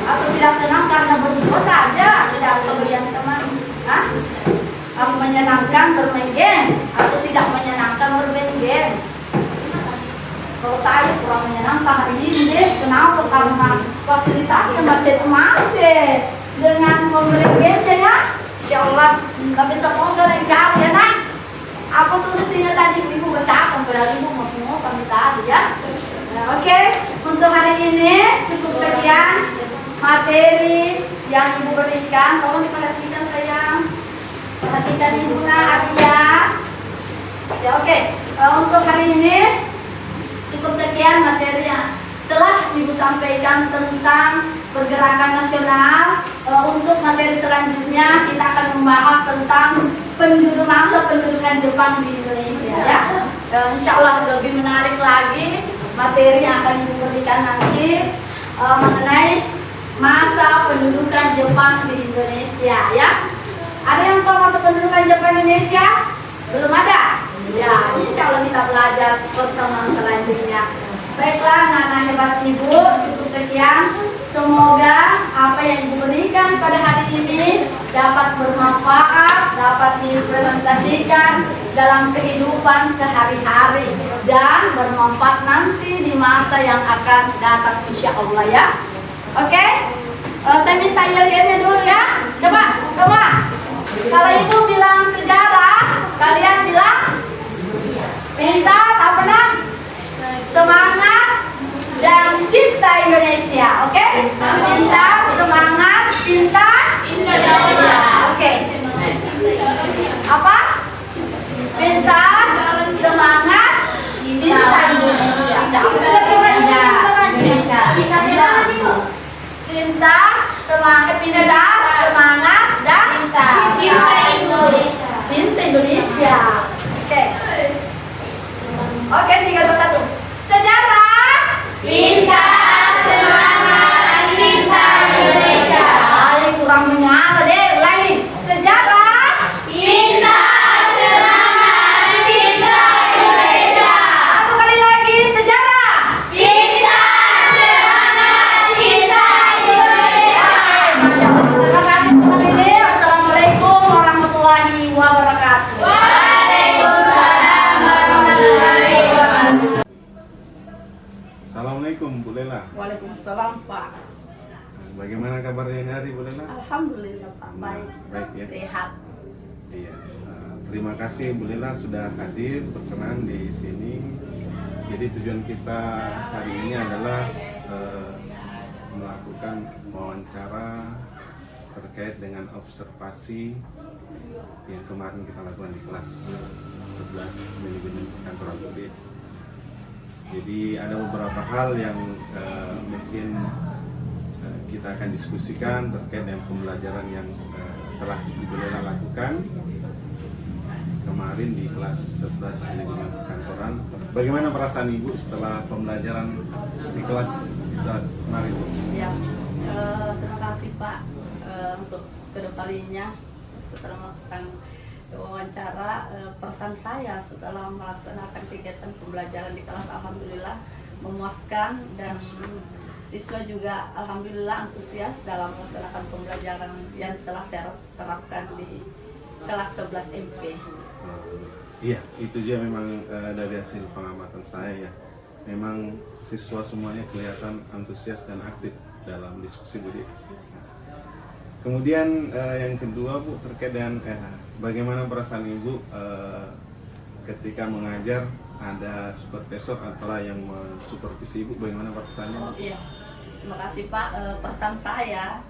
Atau tidak senang karena berdua saja, tidak keberian teman. Hah? Apa menyenangkan bermain game atau tidak menyenangkan bermain game? Kalau saya kurang menyenangkan hari ini deh, kenapa? Karena fasilitasnya macet-macet dengan memberi game ya. Insya Allah nggak bisa ngomong lain kali ya nak. Apa solusinya tadi Ibu bacakan padahal Ibu mau sampai tadi ya. Nah, oke, untuk hari ini cukup sekian materi yang Ibu berikan. Tolong diperhatikan sayang. Perhatikan Ibu Adia. Ya oke, untuk hari ini cukup sekian materi yang telah Ibu sampaikan tentang pergerakan nasional. Untuk materi selanjutnya kita akan membahas tentang masa pendudukan Jepang di Indonesia ya. Insya Allah lebih menarik lagi materi yang akan Ibu berikan nanti mengenai masa pendudukan Jepang di Indonesia ya. Ada yang tahu masa pendudukan Jepang Indonesia? Belum ada? Ya, insya Allah kita belajar pertemuan selanjutnya. Baiklah, anak-anak hebat Ibu, cukup sekian. Semoga apa yang Ibu berikan pada hari ini dapat bermanfaat, dapat diimplementasikan dalam kehidupan sehari-hari dan bermanfaat nanti di masa yang akan datang insya Allah ya. Oke? Saya minta yel-yelnya dulu ya. Coba semua. Kalau Ibu bilang sejarah, kalian bilang pintar, apa nak? Semangat dan cinta Indonesia, oke? Pintar, semangat, cinta Indonesia, oke? Apa? Pintar, semangat, cinta Indonesia. Siapa sebagai orang Indonesia? Cinta, semangat, pintar, semangat, dan cinta Indonesia. Cinta Indonesia. Indonesia. Oke. Oke, 3, 2, 1. Sejarah. Pintar, semangat, pintar Indonesia. Ay, kurang menyala deh. Ulangi. Sejarah. Pintar, semangat, pintar Indonesia. Satu kali lagi. Sejarah. Pintar, semangat, pintar Indonesia. Masya Allah. Terima kasih teman ini. Assalamualaikum warahmatullahi wabarakatuh. Waalaikumsalam warahmatullahi wabarakatuh. Assalamualaikum Bu Lela. Waalaikumsalam Pak. Bagaimana kabarnya ini hari Bu Lela? Alhamdulillah Pak, baik. Baik ya. Sehat. Iya. Terima kasih Bu Lela sudah hadir berkenan di sini. Jadi tujuan kita hari ini adalah melakukan wawancara terkait dengan observasi yang kemarin kita lakukan di kelas 11 manajemen kantoran Budi. Jadi ada beberapa hal yang mungkin kita akan diskusikan terkait dengan pembelajaran yang telah Ibu Lela lakukan kemarin di kelas 11 manajemen kantoran. Bagaimana perasaan Ibu setelah pembelajaran di kelas kemarin? Ya, terima kasih Pak untuk kedua kalinya setelah melakukan wawancara. Perasaan saya setelah melaksanakan kegiatan pembelajaran di kelas alhamdulillah memuaskan, dan siswa juga alhamdulillah antusias dalam melaksanakan pembelajaran yang telah saya terapkan di kelas 11 MP. Iya, itu juga memang dari hasil pengamatan saya ya. Memang siswa semuanya kelihatan antusias dan aktif dalam diskusi Budi. Kemudian yang kedua Bu, terkait dengan bagaimana perasaan Ibu ketika mengajar ada supervisor atau yang mensupervisi Ibu, bagaimana perasaannya? Oh iya, terima kasih Pak. Perasaan saya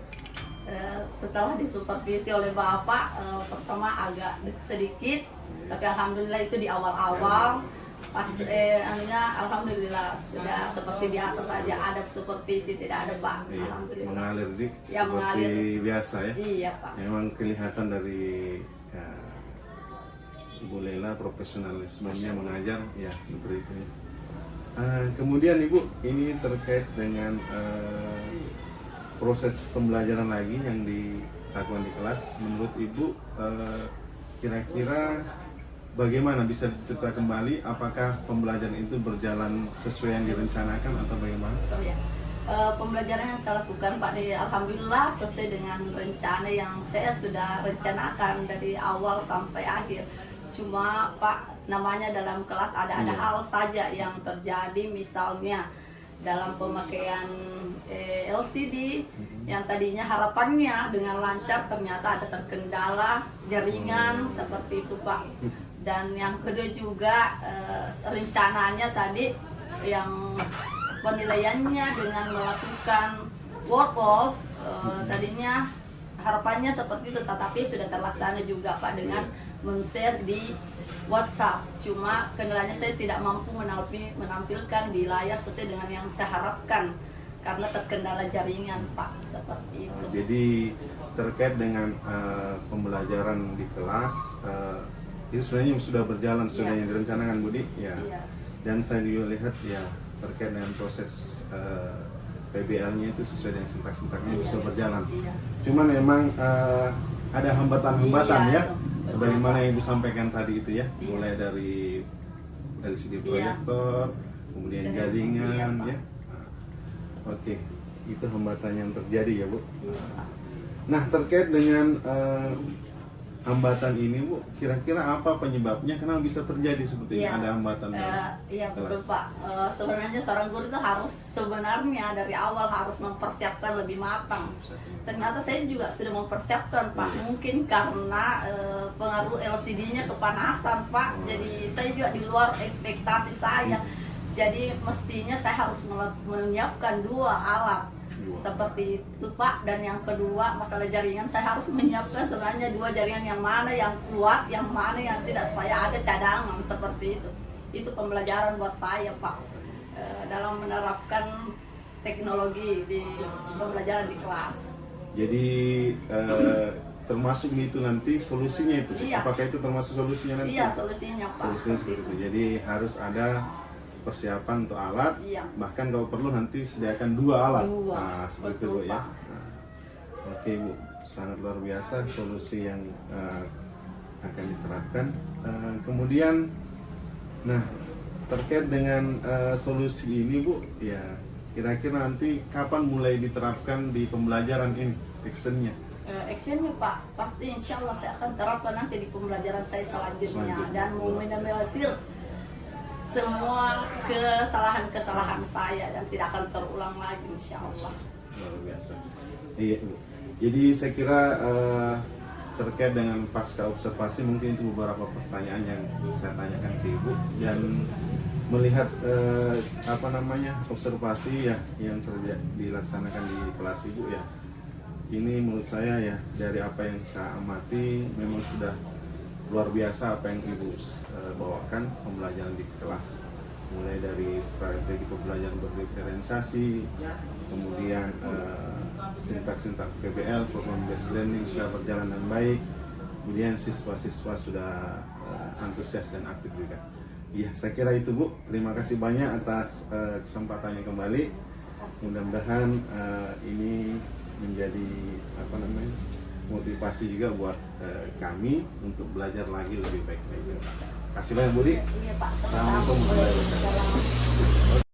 setelah disupervisi oleh Bapak pertama agak sedikit, tapi alhamdulillah itu di awal-awal. Pas alhamdulillah sudah seperti biasa saja, ada supervisi, tidak ada Pak. Iya, Alhamdulillah. mengalir dik Ya, seperti mengalir. biasa ya. Iya Pak. Memang kelihatan dari Ibu Lela profesionalismenya mengajar ya seperti itu. Kemudian Ibu, ini terkait dengan proses pembelajaran lagi yang dilakukan di kelas. Menurut Ibu kira-kira bagaimana, bisa dicerita kembali apakah pembelajaran itu berjalan sesuai yang direncanakan atau bagaimana? Oh ya. Pembelajaran yang saya lakukan Pak, alhamdulillah sesuai dengan rencana yang saya sudah rencanakan dari awal sampai akhir. Cuma Pak, namanya dalam kelas ada hal saja yang terjadi, misalnya dalam pemakaian LCD yang tadinya harapannya dengan lancar ternyata ada terkendala jaringan seperti itu Pak. Dan yang kedua juga rencananya tadi yang penilaiannya dengan melakukan word off tadinya harapannya seperti itu, tetapi sudah terlaksana juga Pak dengan men-share di WhatsApp. Cuma kendalanya saya tidak mampu menampilkan di layar sesuai dengan yang saya harapkan karena terkendala jaringan Pak, seperti itu. Jadi terkait dengan pembelajaran di kelas itu sebenarnya sudah berjalan sesuai yang direncanakan Budi ya. Iya. Dan saya juga lihat ya terkait dengan proses PBL-nya itu sesuai dengan sintak-sintaknya itu sudah berjalan. Iya. Cuman memang ada hambatan-hambatan Iya, ya, betul. sebagaimana yang Ibu sampaikan tadi itu ya, Iya. mulai dari segi Iya. proyektor, kemudian Iya, jaringan Pak. ya. Oke, itu hambatan yang terjadi ya Bu. Iya, Pak. Nah terkait dengan hambatan ini Bu, kira-kira apa penyebabnya? Kenapa bisa terjadi seperti ini? Iya. Ada hambatan Iya betul kelas. Pak. Sebenarnya seorang guru itu harus sebenarnya dari awal harus mempersiapkan lebih matang. Ternyata saya juga sudah mempersiapkan Pak. Iya. Mungkin karena pengaruh LCD-nya kepanasan Pak. Jadi saya juga di luar ekspektasi saya. Jadi mestinya saya harus menyiapkan 2 alat seperti itu Pak. Dan yang kedua masalah jaringan, saya harus menyiapkan sebenarnya 2 jaringan, yang mana yang kuat, yang mana yang tidak, supaya ada cadangan seperti itu. Itu pembelajaran buat saya Pak dalam menerapkan teknologi di pembelajaran di kelas. Jadi termasuk itu nanti solusinya itu. Iya. Apakah itu termasuk solusinya nanti? Iya, solusinya Pak. Solusinya seperti itu. Jadi harus ada persiapan untuk alat. Iya. Bahkan kalau perlu nanti sediakan 2 alat. Dua. Nah, seperti itu Betul, Bu ya. Pak. Nah, oke Bu, sangat luar biasa solusi yang akan diterapkan. Kemudian, nah terkait dengan solusi ini Bu, ya kira-kira nanti kapan mulai diterapkan di pembelajaran ini, actionnya? Actionnya Pak, pasti insya Allah saya akan terapkan nanti di pembelajaran saya selanjutnya dan meminimalisir semua kesalahan-kesalahan saya dan tidak akan terulang lagi insya Allah. Luar biasa. Iya Bu. Jadi saya kira terkait dengan pasca observasi mungkin itu beberapa pertanyaan yang saya tanyakan ke Ibu dan melihat observasi ya yang dilaksanakan di kelas Ibu ya. Ini menurut saya ya dari apa yang saya amati memang sudah luar biasa apa yang Ibu bawakan pembelajaran di kelas, mulai dari strategi pembelajaran berdiferensiasi, kemudian sintak-sintak PBL, program based learning sudah berjalan dengan baik, kemudian siswa-siswa sudah antusias dan aktif juga. Ya, saya kira itu Bu. Terima kasih banyak atas kesempatannya kembali. Mudah-mudahan ini menjadi motivasi juga buat kami untuk belajar lagi lebih baik. Terima kasih banyak Budi. Iya Pak, Assalamualaikum warahmatullahi wabarakatuh.